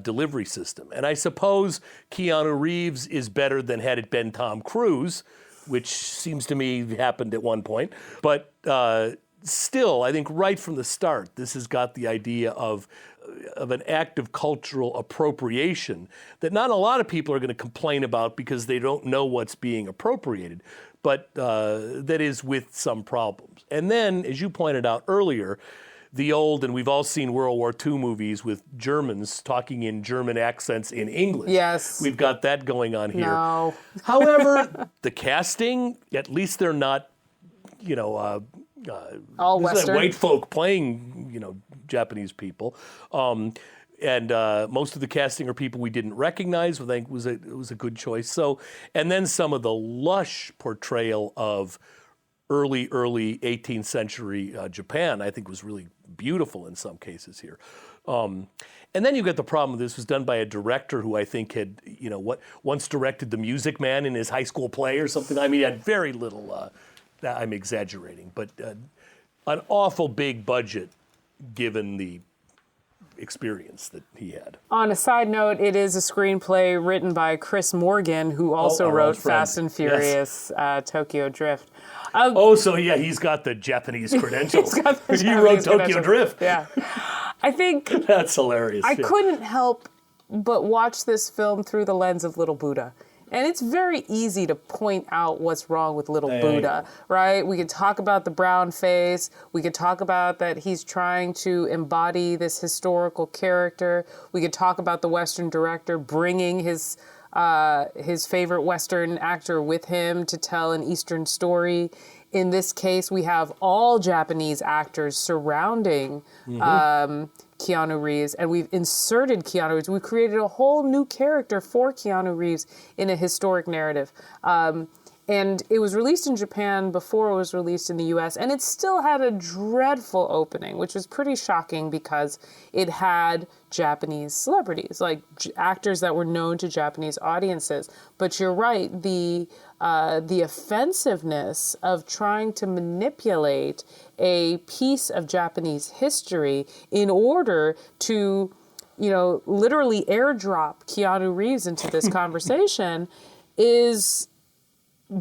delivery system. And I suppose Keanu Reeves is better than had it been Tom Cruise, which seems to me happened at one point. But still, I think right from the start, this has got the idea of an act of cultural appropriation that not a lot of people are going to complain about because they don't know what's being appropriated, but that is with some problems. And then, as you pointed out earlier, and we've all seen World War II movies with Germans talking in German accents in English. Yes. We've got that going on here. No. However, the casting, at least they're not, all Western. White folk playing, Japanese people. And most of the casting are people we didn't recognize, which I think was a good choice. So, and then some of the lush portrayal of early 18th century Japan, I think was really beautiful in some cases here. And then you get the problem. This was done by a director who I think had, once directed The Music Man in his high school play or something. I mean, he had very little. I'm exaggerating, but an awful big budget given the experience that he had. On a side note, it is a screenplay written by Chris Morgan, who also wrote Fast and Furious, Tokyo Drift. He's got the Japanese credentials. He wrote Tokyo Drift. Yeah. I think that's hilarious. I couldn't help but watch this film through the lens of Little Buddha. And it's very easy to point out what's wrong with Little Buddha, right? We could talk about the brown face. We could talk about that he's trying to embody this historical character. We could talk about the Western director bringing his his favorite Western actor with him to tell an Eastern story. In this case, we have all Japanese actors surrounding Keanu Reeves, and we've inserted Keanu Reeves. We've created a whole new character for Keanu Reeves in a historic narrative. And it was released in Japan before it was released in the US, and it still had a dreadful opening, which was pretty shocking because it had Japanese celebrities, like actors that were known to Japanese audiences. But you're right, the offensiveness of trying to manipulate a piece of Japanese history in order to, literally airdrop Keanu Reeves into this conversation is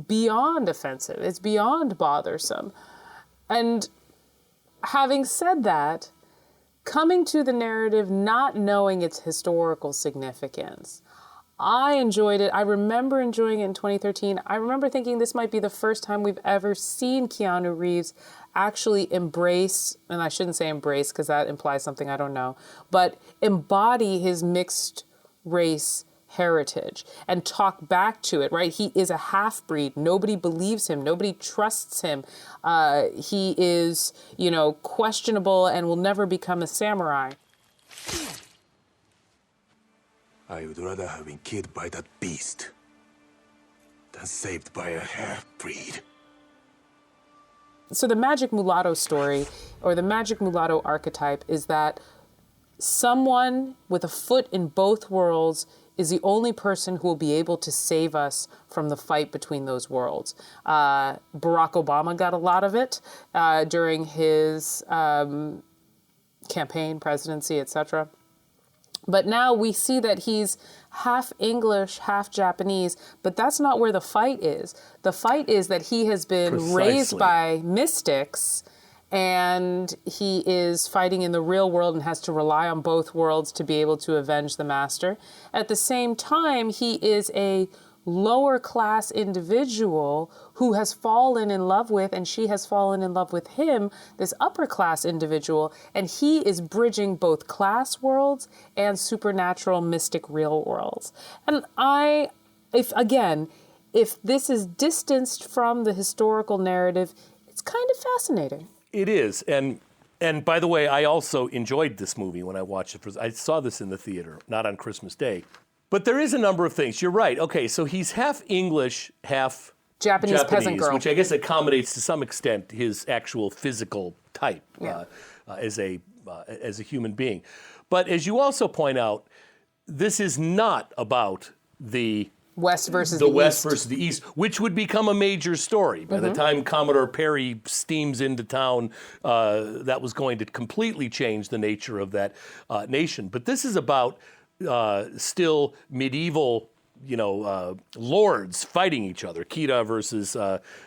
beyond offensive. It's beyond bothersome. And having said that, coming to the narrative not knowing its historical significance, I enjoyed it. I remember enjoying it in 2013. I remember thinking this might be the first time we've ever seen Keanu Reeves actually embrace, and I shouldn't say embrace because that implies something I don't know, but embody his mixed race heritage and talk back to it, right? He is a half-breed. Nobody believes him. Nobody trusts him. He is, questionable and will never become a samurai. I would rather have been killed by that beast than saved by a half-breed. So the magic mulatto story, or the magic mulatto archetype, is that someone with a foot in both worlds is the only person who will be able to save us from the fight between those worlds. Barack Obama got a lot of it during his campaign, presidency, etc. But now we see that he's half English, half Japanese, but that's not where the fight is. The fight is that he has been raised by mystics, and he is fighting in the real world and has to rely on both worlds to be able to avenge the master. At the same time, he is a lower class individual who has fallen in love with, and she has fallen in love with him, this upper class individual, and he is bridging both class worlds and supernatural mystic real worlds. And if this is distanced from the historical narrative, it's kind of fascinating. It is, and by the way, I also enjoyed this movie when I watched it. I saw this in the theater, not on Christmas Day. But there is a number of things. You're right. Okay, so he's half English, half Japanese peasant girl, which I guess accommodates to some extent his actual physical type as a human being. But as you also point out, this is not about the West versus the East, which would become a major story. By the time Commodore Perry steams into town, that was going to completely change the nature of that nation. But this is about still medieval, lords fighting each other, Kira versus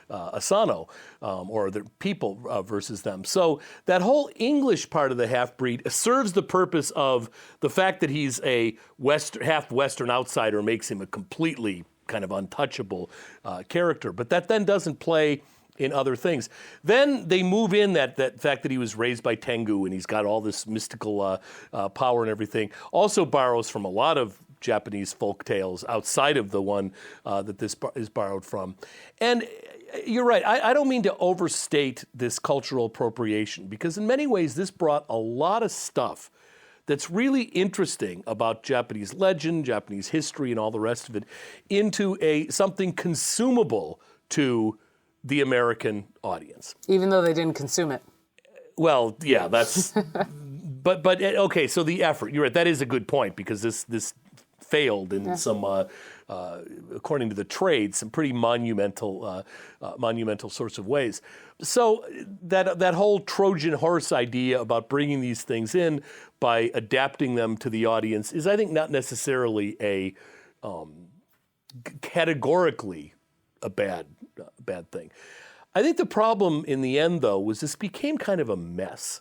Asano, or the people versus them. So that whole English part of the half-breed serves the purpose of the fact that he's a half Western outsider makes him a completely kind of untouchable character. But that then doesn't play in other things. Then they move in that fact that he was raised by Tengu and he's got all this mystical power and everything. Also borrows from a lot of Japanese folk tales outside of the one that this is borrowed from. And you're right, I don't mean to overstate this cultural appropriation, because in many ways this brought a lot of stuff that's really interesting about Japanese legend, Japanese history, and all the rest of it into something consumable to the American audience. Even though they didn't consume it. Well, yeah, that's... but okay, so the effort, you're right, that is a good point, because this failed in some, according to the trade, some pretty monumental sorts of ways. So that whole Trojan horse idea about bringing these things in by adapting them to the audience is, I think, not necessarily categorically a bad thing. I think the problem in the end, though, was this became kind of a mess.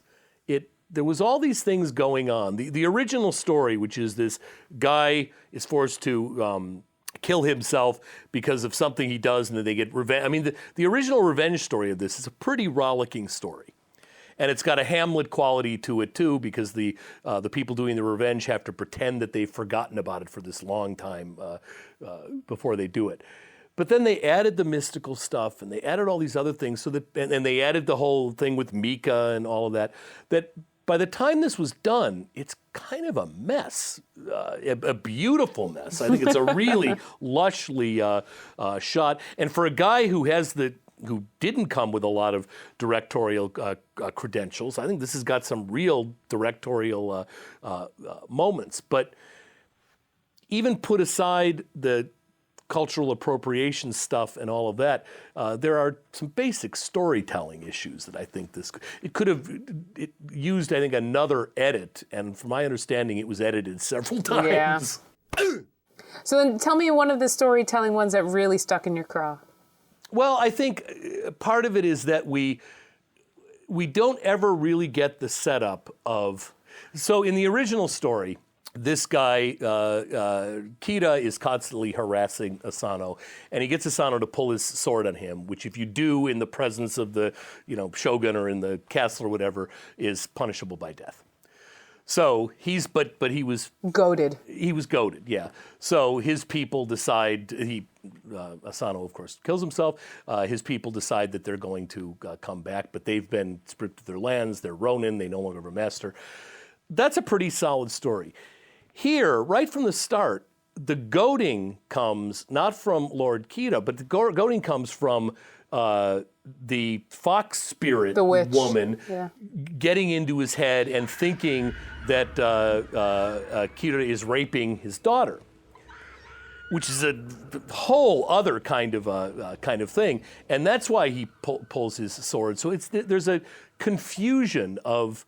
There was all these things going on. The original story, which is this guy is forced to kill himself because of something he does, and then they get revenge. I mean, the original revenge story of this is a pretty rollicking story. And it's got a Hamlet quality to it too, because the people doing the revenge have to pretend that they've forgotten about it for this long time before they do it. But then they added the mystical stuff, and they added all these other things, so that, and they added the whole thing with Mika and all of that. That by the time this was done, it's kind of a mess, a beautiful mess. I think it's a really lushly shot, and for a guy who didn't come with a lot of directorial credentials, I think this has got some real directorial moments. But even put aside the cultural appropriation stuff and all of that, there are some basic storytelling issues that I think it could have used, I think, another edit, and from my understanding, it was edited several times. Yeah. So then tell me one of the storytelling ones that really stuck in your craw. Well, I think part of it is that we don't ever really get the setup of, so in the original story, this guy, Kita, is constantly harassing Asano, and he gets Asano to pull his sword on him, which if you do in the presence of the shogun or in the castle or whatever, is punishable by death. So but he was goaded. He was goaded, yeah. So his people decide, Asano, of course, kills himself. His people decide that they're going to come back, but they've been stripped of their lands. They're Ronin. They no longer have a master. That's a pretty solid story. Here, right from the start, the goading comes not from Lord Kita, but the goading comes from the fox spirit woman getting into his head and thinking that Kita is raping his daughter, which is a whole other kind of thing, and that's why he pulls his sword. So there's a confusion of,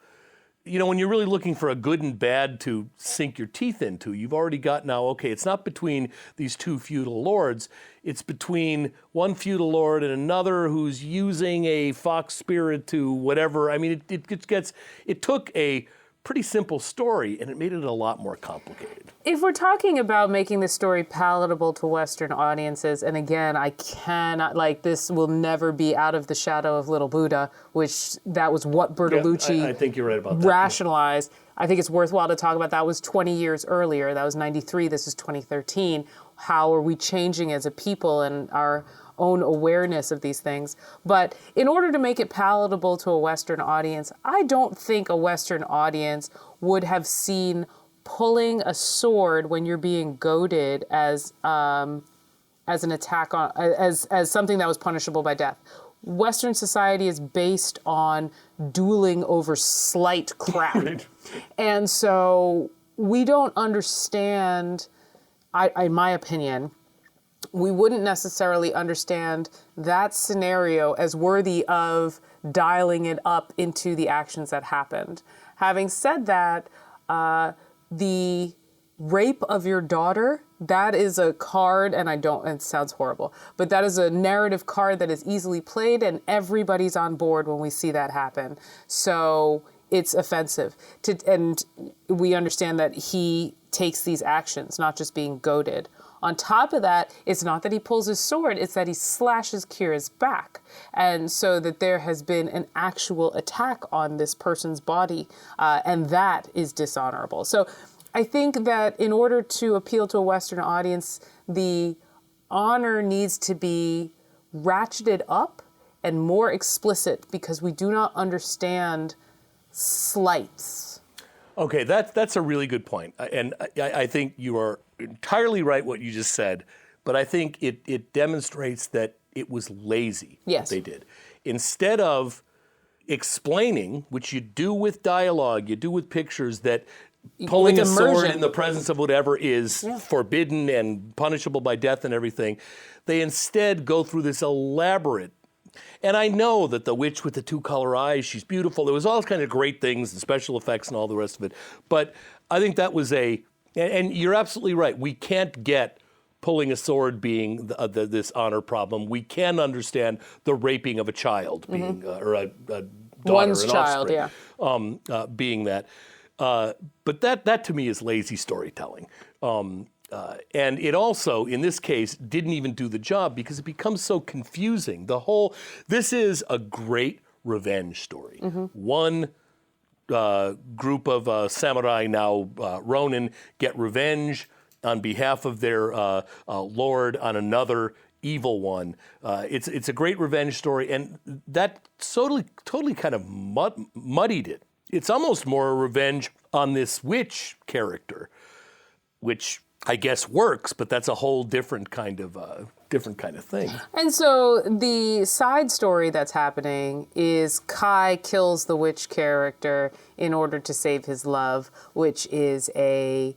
when you're really looking for a good and bad to sink your teeth into, you've already got now, okay, it's not between these two feudal lords, it's between one feudal lord and another who's using a fox spirit to whatever. I mean, it took a pretty simple story and it made it a lot more complicated. If we're talking about making the story palatable to Western audiences, and again, I cannot, this will never be out of the shadow of Little Buddha, which that was what Bertolucci I think you're right about that. Rationalized. I think it's worthwhile to talk about that was 20 years earlier. That was 93. This is 2013. How are we changing as a people and our own awareness of these things? But in order to make it palatable to a Western audience, I don't think a Western audience would have seen pulling a sword when you're being goaded as an attack on as something that was punishable by death. Western society is based on dueling over slight crap. And so we don't understand, in my opinion, we wouldn't necessarily understand that scenario as worthy of dialing it up into the actions that happened. Having said that, the rape of your daughter, that is a card, and it sounds horrible, but that is a narrative card that is easily played, and everybody's on board when we see that happen. So it's offensive. And we understand that he takes these actions, not just being goaded. On top of that, it's not that he pulls his sword, it's that he slashes Kira's back. And so that there has been an actual attack on this person's body, and that is dishonorable. So I think that in order to appeal to a Western audience, the honor needs to be ratcheted up and more explicit because we do not understand slights. Okay, that's a really good point. And I think you are entirely right what you just said, but I think it demonstrates that it was lazy what they did. Instead of explaining, which you do with dialogue, you do with pictures, that pulling a sword in the presence of whatever is forbidden and punishable by death and everything, they instead go through this elaborate. And I know that the witch with the two-color eyes, she's beautiful. There was all kinds of great things, and special effects and all the rest of it. But I think that was and you're absolutely right. We can't get pulling a sword being this honor problem. We can understand the raping of a child being, or a daughter, one's an child, offspring, being that. But that to me is lazy storytelling. And it also, in this case, didn't even do the job because it becomes so confusing. This is a great revenge story. One group of samurai, now Ronin, get revenge on behalf of their lord on another evil one. It's a great revenge story, and that totally kind of muddied it. It's almost more a revenge on this witch character, which I guess works, but that's a whole different kind of thing. And so the side story that's happening is Kai kills the witch character in order to save his love, which is a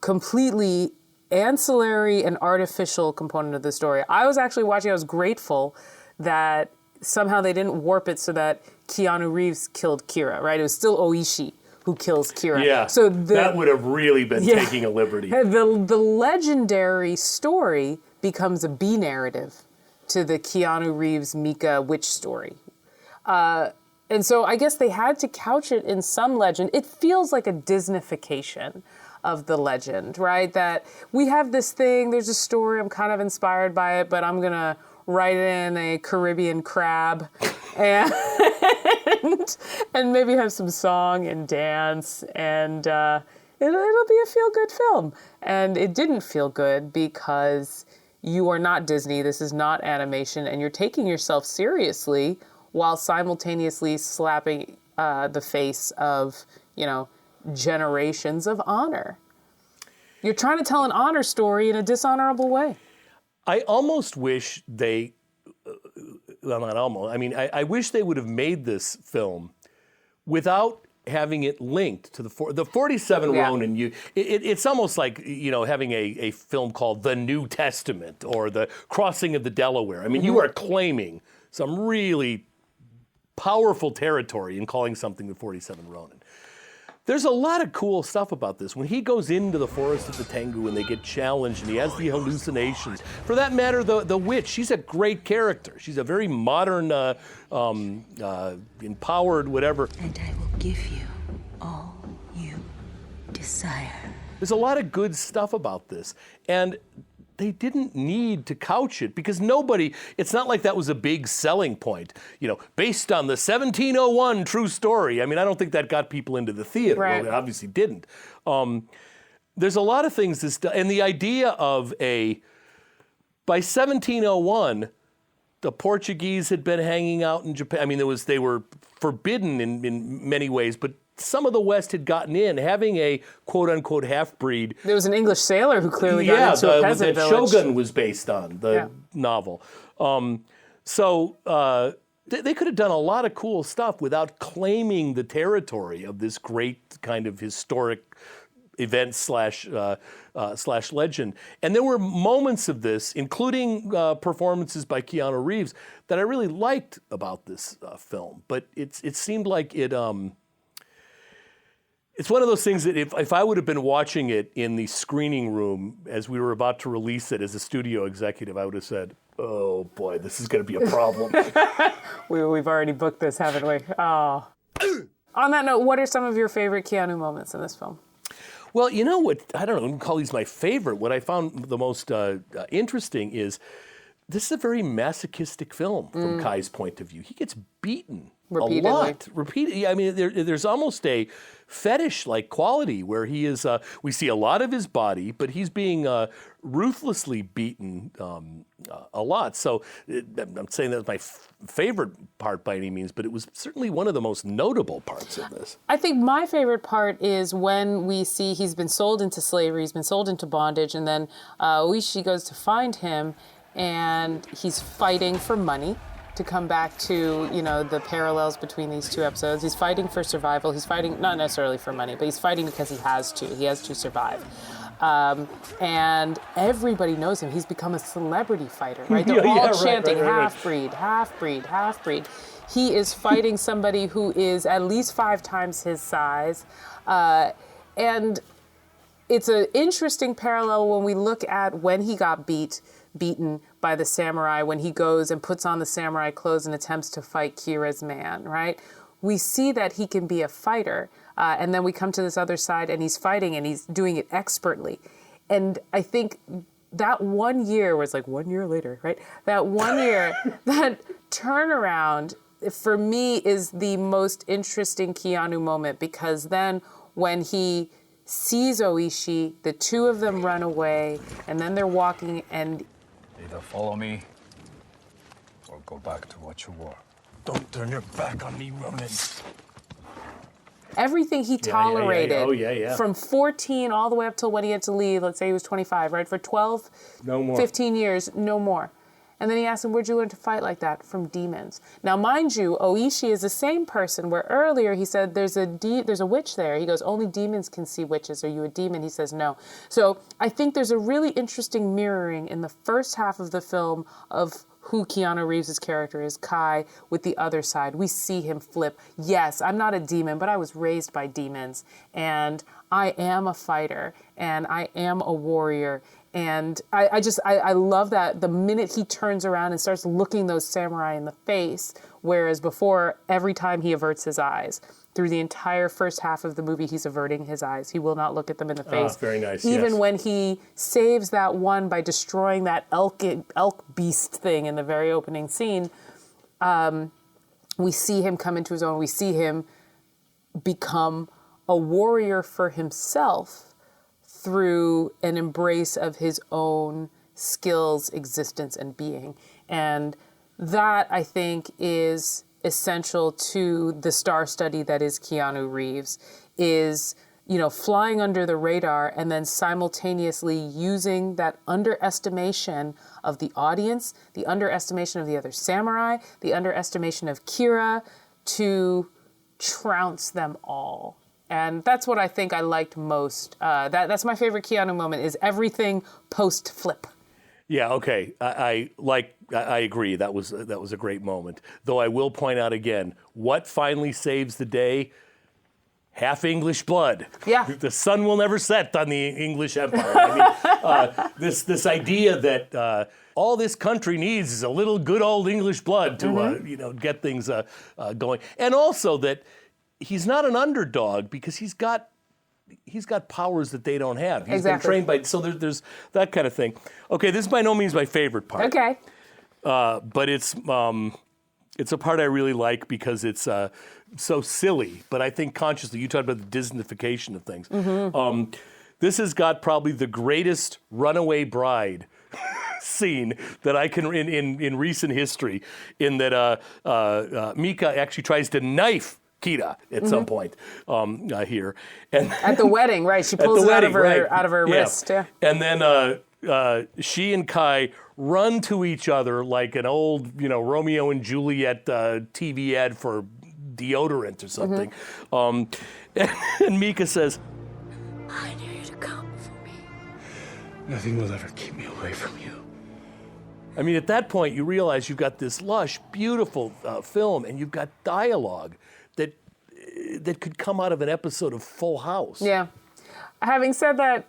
completely ancillary and artificial component of the story. I was actually watching, I was grateful that somehow they didn't warp it so that Keanu Reeves killed Kira, right? It was still Oishi who kills Kira. Yeah, so that would have really been taking a liberty. The legendary story becomes a B narrative to the Keanu Reeves Mika witch story. And so I guess they had to couch it in some legend. It feels like a Disneyfication of the legend, right? That we have this thing, there's a story, I'm kind of inspired by it, but I'm going to write in a Caribbean crab and maybe have some song and dance, and it'll be a feel-good film. And it didn't feel good because you are not Disney, this is not animation, and you're taking yourself seriously while simultaneously slapping the face of, generations of honor. You're trying to tell an honor story in a dishonorable way. I almost wish they, well, not almost, I wish they would have made this film without having it linked to the 47 Ronin. It's almost like, having a film called The New Testament or The Crossing of the Delaware. You are claiming some really powerful territory in calling something the 47 Ronin. There's a lot of cool stuff about this. When he goes into the forest of the Tengu and they get challenged and he has the hallucinations. For that matter, the witch, she's a great character. She's a very modern, empowered, whatever. And I will give you all you desire. There's a lot of good stuff about this. And they didn't need to couch it because it's not like that was a big selling point, based on the 1701 true story. I don't think that got people into the theater. Right. Well, it obviously didn't. There's a lot of things, and the idea of by 1701, the Portuguese had been hanging out in Japan. They were forbidden in many ways, but some of the West had gotten in, having a quote-unquote half-breed. There was an English sailor who clearly got into a peasant village. Shogun was based on, the novel. They could have done a lot of cool stuff without claiming the territory of this great kind of historic event slash legend. And there were moments of this, including performances by Keanu Reeves, that I really liked about this film. But it seemed like it's one of those things that if I would have been watching it in the screening room as we were about to release it as a studio executive, I would have said, oh boy, this is going to be a problem. We've already booked this, haven't we? Oh. On that note, what are some of your favorite Keanu moments in this film? Well, you know what, I don't know, I can call these my favorite. What I found the most interesting is this is a very masochistic film from Kai's point of view. He gets beaten repeatedly. A lot. Repeatedly. There's almost a fetish-like quality where he is, we see a lot of his body, but he's being ruthlessly beaten a lot. So I'm not saying that's my favorite part by any means, but it was certainly one of the most notable parts of this. I think my favorite part is when we see he's been sold into slavery, he's been sold into bondage, and then Oishi goes to find him, and he's fighting for money to come back to, the parallels between these two episodes. He's fighting for survival. He's fighting not necessarily for money, but he's fighting because he has to. He has to survive. And everybody knows him. He's become a celebrity fighter, right? They're all chanting, half-breed, half-breed, half-breed. He is fighting somebody who is at least 5 times his size. And it's an interesting parallel when we look at when he got beaten by the samurai, when he goes and puts on the samurai clothes and attempts to fight Kira's man, right? We see that he can be a fighter. And then we come to this other side and he's fighting and he's doing it expertly. And I think that 1 year was like 1 year later, right? That 1 year, that turnaround for me, is the most interesting Keanu moment, because then when he sees Oishi, the two of them run away, and then they're walking, and Either follow me or go back to what you were. Don't turn your back on me, Ronin. everything he tolerated Oh, yeah. from 14 all the way up till when he had to leave, let's say he was 25, right? For 12, No more. 15 years, no more. And then he asked him, where'd you learn to fight like that? From demons. Now, mind you, Oishi is the same person where earlier he said, there's a witch there. He goes, only demons can see witches. Are you a demon? He says, no. So I think there's a really interesting mirroring in the first half of the film of who Keanu Reeves' character is, Kai, with the other side. We see him flip. Yes, I'm not a demon, but I was raised by demons. And I am a fighter. And I am a warrior. And I love that the minute he turns around and starts looking those samurai in the face, whereas before, every time he averts his eyes. Through the entire first half of the movie, he's averting his eyes. He will not look at them in the face. Very nice, Even yes. when he saves that one by destroying that elk beast thing in the very opening scene, we see him come into his own. We see him become a warrior for himself through an embrace of his own skills, existence, and being. And that, I think, is essential to the star study that is Keanu Reeves, is, flying under the radar and then simultaneously using that underestimation of the audience, the underestimation of the other samurai, the underestimation of Kira to trounce them all. And that's what I think I liked most. That's my favorite Keanu moment, is everything post-flip. Yeah, okay. I agree. That was a great moment. Though I will point out again, what finally saves the day? Half English blood. Yeah. The sun will never set on the English Empire. I mean, this idea that all this country needs is a little good old English blood to get things going, and also that he's not an underdog because he's got powers that they don't have. He's been trained by, so there's that kind of thing. Okay, this is by no means my favorite part. Okay. But it's a part I really like because it's so silly, but I think consciously. You talked about the Disneyfication of things. Mm-hmm. This has got probably the greatest runaway bride scene that I can in recent history, in that Mika actually tries to knife Kira at some point here, and at the wedding, right? She pulls it out of her wrist. Yeah. And then she and Kai run to each other like an old, Romeo and Juliet TV ad for deodorant or something. And Mika says, I knew you to come for me. Nothing will ever keep me away from you. I mean, at that point, you realize you've got this lush, beautiful film, and you've got dialogue that could come out of an episode of Full House. Yeah. Having said that,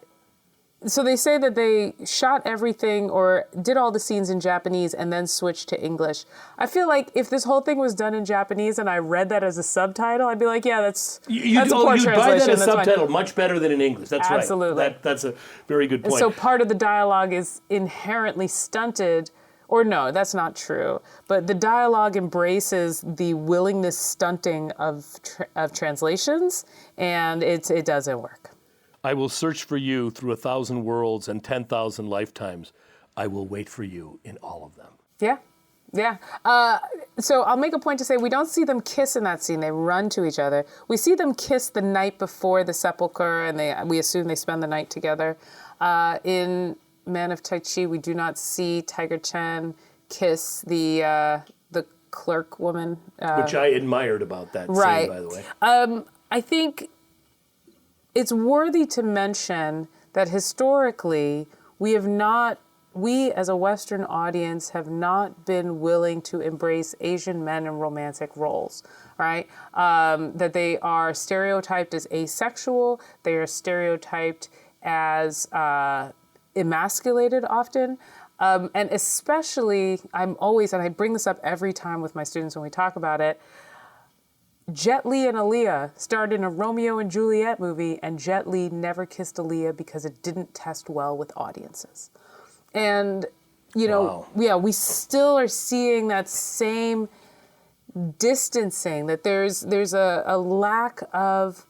so they say that they shot everything or did all the scenes in Japanese and then switched to English. I feel like if this whole thing was done in Japanese and I read that as a subtitle, I'd be like, yeah, that's a poor translation. Buy that as that's subtitle fine. Much better than in English. That's Absolutely. right. That's a very good point. And so part of the dialogue is inherently stunted. Or no, that's not true. But the dialogue embraces the willingness stunting of translations, and it doesn't work. I will search for you through 1,000 worlds and 10,000 lifetimes. I will wait for you in all of them. Yeah. So I'll make a point to say we don't see them kiss in that scene. They run to each other. We see them kiss the night before the sepulcher, and we assume they spend the night together. In Man of Tai Chi, we do not see Tiger Chen kiss the clerk woman. Which I admired about that right. scene, by the way. I think it's worthy to mention that historically, we as a Western audience have not been willing to embrace Asian men in romantic roles, right? That they are stereotyped as asexual, they are stereotyped as emasculated often. And especially, and I bring this up every time with my students when we talk about it, Jet Li and Aaliyah starred in a Romeo and Juliet movie, and Jet Li never kissed Aaliyah because it didn't test well with audiences. And, Wow. we still are seeing that same distancing, that there's a lack of,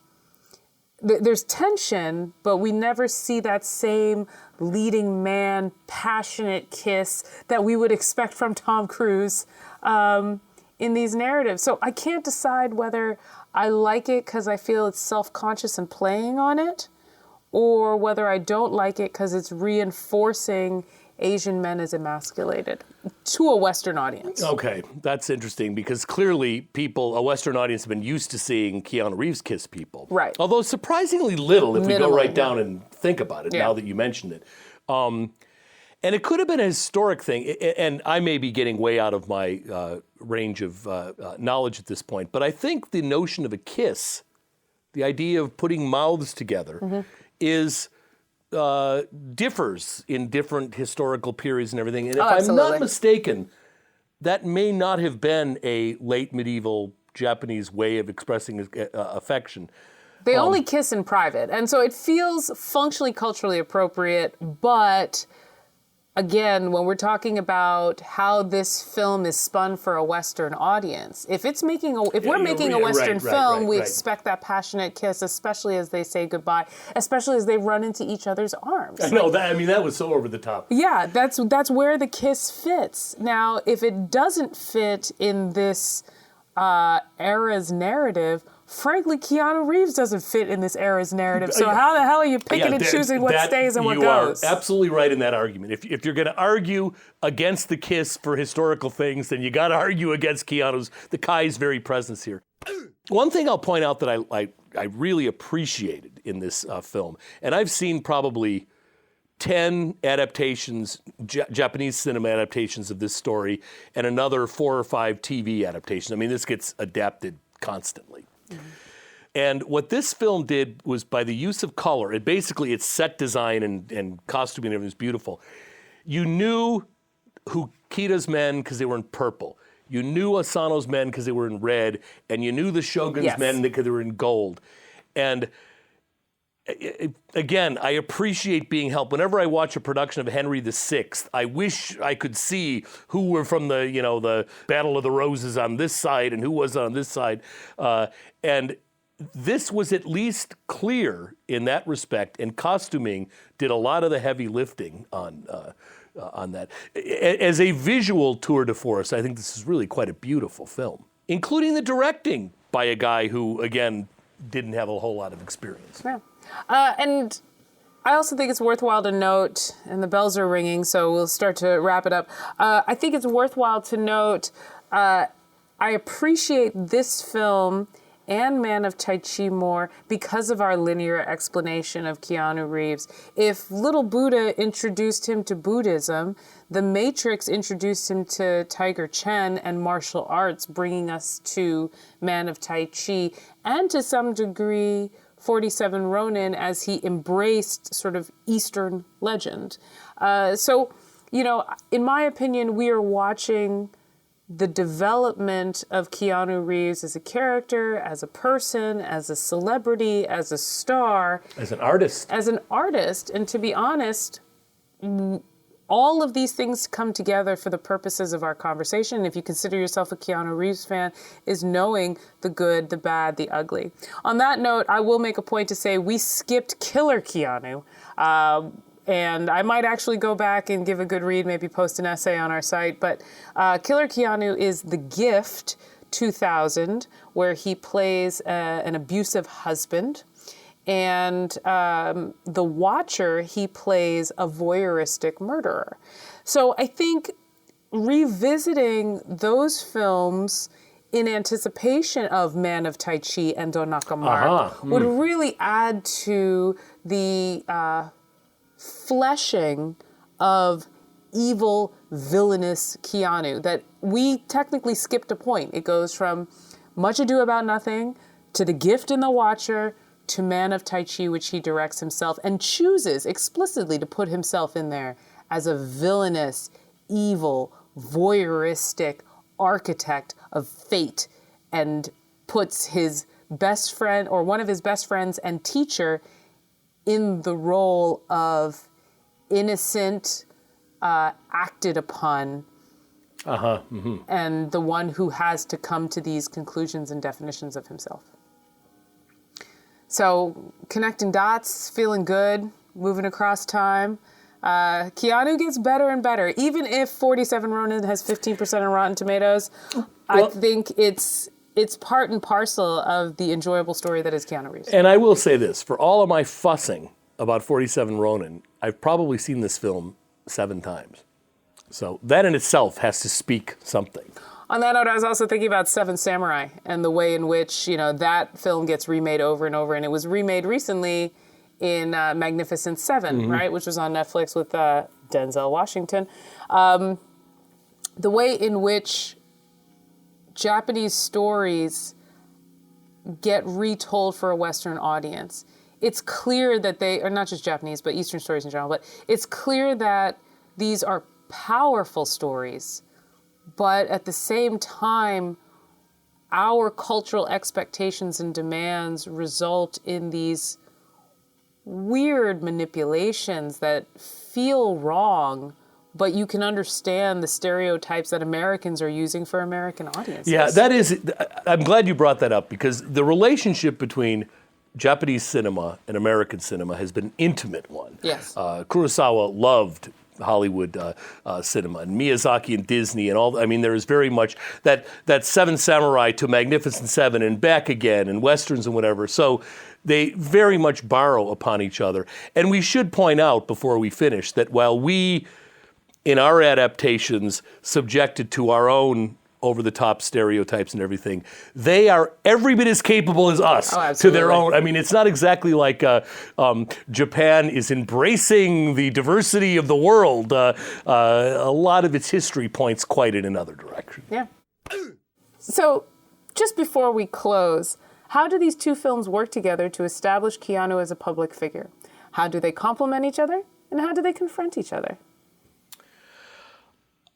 there's tension, but we never see that same leading man, passionate kiss that we would expect from Tom Cruise in these narratives. So I can't decide whether I like it because I feel it's self-conscious and playing on it, or whether I don't like it because it's reinforcing Asian men as emasculated to a Western audience. Okay, that's interesting because clearly a Western audience have been used to seeing Keanu Reeves kiss people. Right. Although surprisingly little if we go right down and think about it Yeah. now that you mentioned it. And it could have been a historic thing, and I may be getting way out of my range of knowledge at this point, but I think the notion of a kiss, the idea of putting mouths together, differs in different historical periods and everything. And if I'm not mistaken, that may not have been a late medieval Japanese way of expressing affection. They only kiss in private, and so it feels functionally culturally appropriate, but again, when we're talking about how this film is spun for a Western audience, if we're making a Western film, we expect that passionate kiss, especially as they say goodbye, especially as they run into each other's arms. I know that was so over the top. Yeah, that's where the kiss fits. Now, if it doesn't fit in this era's narrative, frankly, Keanu Reeves doesn't fit in this era's narrative. So how the hell are you picking and choosing what stays and what goes? You are absolutely right in that argument. If you're going to argue against the kiss for historical things, then you got to argue against the Kai's very presence here. One thing I'll point out that I really appreciated in this film, and I've seen probably 10 adaptations, Japanese cinema adaptations of this story, and another 4 or 5 TV adaptations. I mean, this gets adapted constantly. And what this film did was, by the use of color, its set design and costuming and everything was beautiful. You knew Kita's men because they were in purple. You knew Asano's men because they were in red. And you knew the Shogun's men because they were in gold. And again, I appreciate being helped. Whenever I watch a production of Henry VI, I wish I could see who were from the Battle of the Roses on this side and who was on this side. And this was at least clear in that respect, and costuming did a lot of the heavy lifting on that. As a visual tour de force, I think this is really quite a beautiful film, including the directing by a guy who, again, didn't have a whole lot of experience. Yeah. And I also think it's worthwhile to note, and the bells are ringing, so we'll start to wrap it up. I think it's worthwhile to note, I appreciate this film and Man of Tai Chi more because of our linear explanation of Keanu Reeves. If Little Buddha introduced him to Buddhism, The Matrix introduced him to Tiger Chen and martial arts, bringing us to Man of Tai Chi, and to some degree 47 Ronin, as he embraced sort of Eastern legend. So, in my opinion, we are watching the development of Keanu Reeves as a character, as a person, as a celebrity, as a star. As an artist. And to be honest, all of these things come together for the purposes of our conversation. If you consider yourself a Keanu Reeves fan, is knowing the good, the bad, the ugly. On that note, I will make a point to say we skipped Killer Keanu. And I might actually go back and give a good read, maybe post an essay on our site. But Killer Keanu is The Gift 2000, where he plays an abusive husband. And The Watcher, he plays a voyeuristic murderer. So I think revisiting those films in anticipation of Man of Tai Chi and Don't Knock on Mark would really add to the fleshing of evil, villainous Keanu, that we technically skipped a point. It goes from Much Ado About Nothing to The Gift and The Watcher to Man of Tai Chi, which he directs himself and chooses explicitly to put himself in there as a villainous, evil, voyeuristic architect of fate, and puts his best friend, or one of his best friends and teacher, in the role of innocent, acted upon and the one who has to come to these conclusions and definitions of himself. So connecting dots, feeling good, moving across time. Keanu gets better and better. Even if 47 Ronin has 15% on Rotten Tomatoes, I think it's part and parcel of the enjoyable story that is Keanu Reeves. And I will say this, for all of my fussing about 47 Ronin, I've probably seen this film 7 times. So that in itself has to speak something. On that note, I was also thinking about Seven Samurai and the way in which, that film gets remade over and over. And it was remade recently in Magnificent Seven, right, which was on Netflix with Denzel Washington. The way in which Japanese stories get retold for a Western audience. It's clear that they, or not just Japanese, but Eastern stories in general, but it's clear that these are powerful stories, but at the same time, our cultural expectations and demands result in these weird manipulations that feel wrong, but you can understand the stereotypes that Americans are using for American audiences. Yeah, I'm glad you brought that up, because the relationship between Japanese cinema and American cinema has been an intimate one. Yes. Kurosawa loved Hollywood cinema, and Miyazaki and Disney and all. I mean, there is very much that Seven Samurai to Magnificent Seven and back again, and Westerns and whatever. So they very much borrow upon each other. And we should point out before we finish that while we, in our adaptations, subjected to our own over-the-top stereotypes and everything, they are every bit as capable as us to their own. I mean, it's not exactly like Japan is embracing the diversity of the world. A lot of its history points quite in another direction. Yeah. So, just before we close, how do these two films work together to establish Keanu as a public figure? How do they complement each other? And how do they confront each other?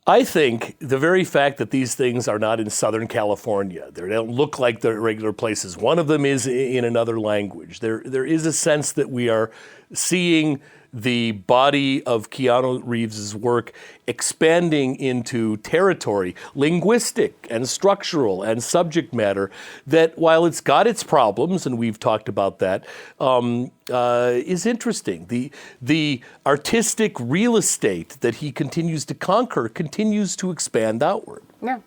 I think the very fact that these things are not in Southern California, they don't look like the regular places. One of them is in another language. There is a sense that we are seeing the body of Keanu Reeves' work expanding into territory, linguistic and structural and subject matter, that while it's got its problems, and we've talked about that, is interesting. The artistic real estate that he continues to conquer continues to expand outward. Yeah.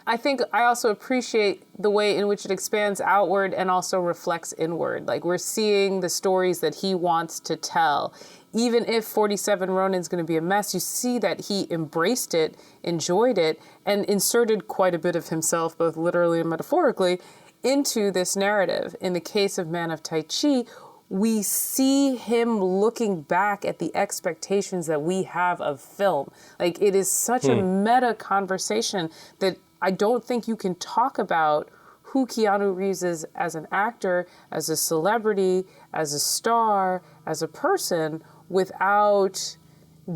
I think I also appreciate the way in which it expands outward and also reflects inward. Like, we're seeing the stories that he wants to tell. Even if 47 Ronin's going to be a mess, you see that he embraced it, enjoyed it, and inserted quite a bit of himself, both literally and metaphorically, into this narrative. In the case of Man of Tai Chi, we see him looking back at the expectations that we have of film. Like, it is such a meta conversation that I don't think you can talk about who Keanu Reeves is as an actor, as a celebrity, as a star, as a person, without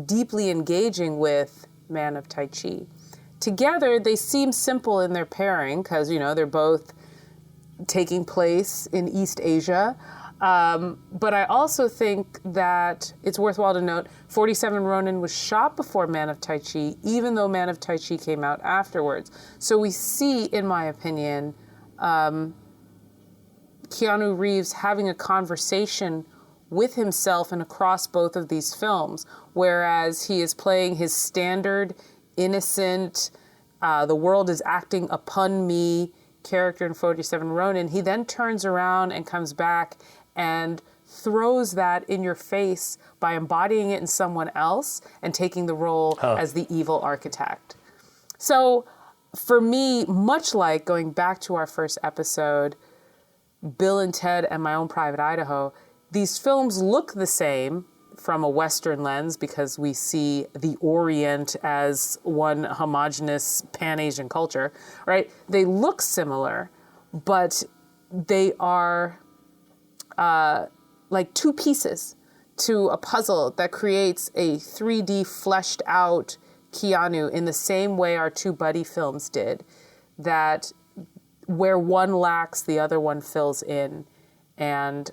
deeply engaging with Man of Tai Chi. Together, they seem simple in their pairing because, they're both taking place in East Asia. But I also think that it's worthwhile to note 47 Ronin was shot before Man of Tai Chi, even though Man of Tai Chi came out afterwards. So we see, in my opinion, Keanu Reeves having a conversation with himself and across both of these films, whereas he is playing his standard, innocent, the world is acting upon me character in 47 Ronin. He then turns around and comes back and throws that in your face by embodying it in someone else and taking the role as the evil architect. So for me, much like going back to our first episode, Bill and Ted and My Own Private Idaho, these films look the same from a Western lens because we see the Orient as one homogenous Pan-Asian culture, right? They look similar, but they are like two pieces to a puzzle that creates a 3D fleshed out Keanu in the same way our two buddy films did, that where one lacks, the other one fills in. And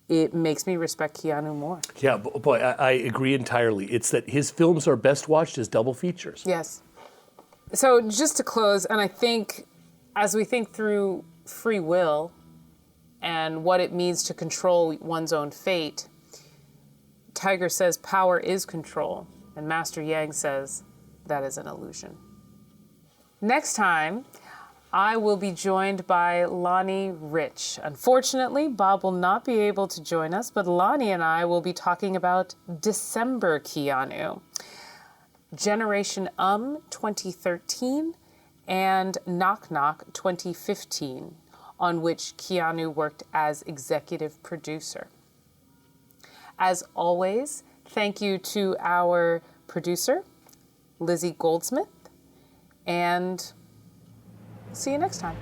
it makes me respect Keanu more. Yeah, boy, I agree entirely. It's that his films are best watched as double features. Yes. So just to close, and I think as we think through free will and what it means to control one's own fate, Tiger says power is control, and Master Yang says that is an illusion. Next time, I will be joined by Lonnie Rich. Unfortunately, Bob will not be able to join us, but Lonnie and I will be talking about December Keanu, Generation 2013, and Knock Knock 2015, on which Keanu worked as executive producer. As always, thank you to our producer, Lizzie Goldsmith, and see you next time.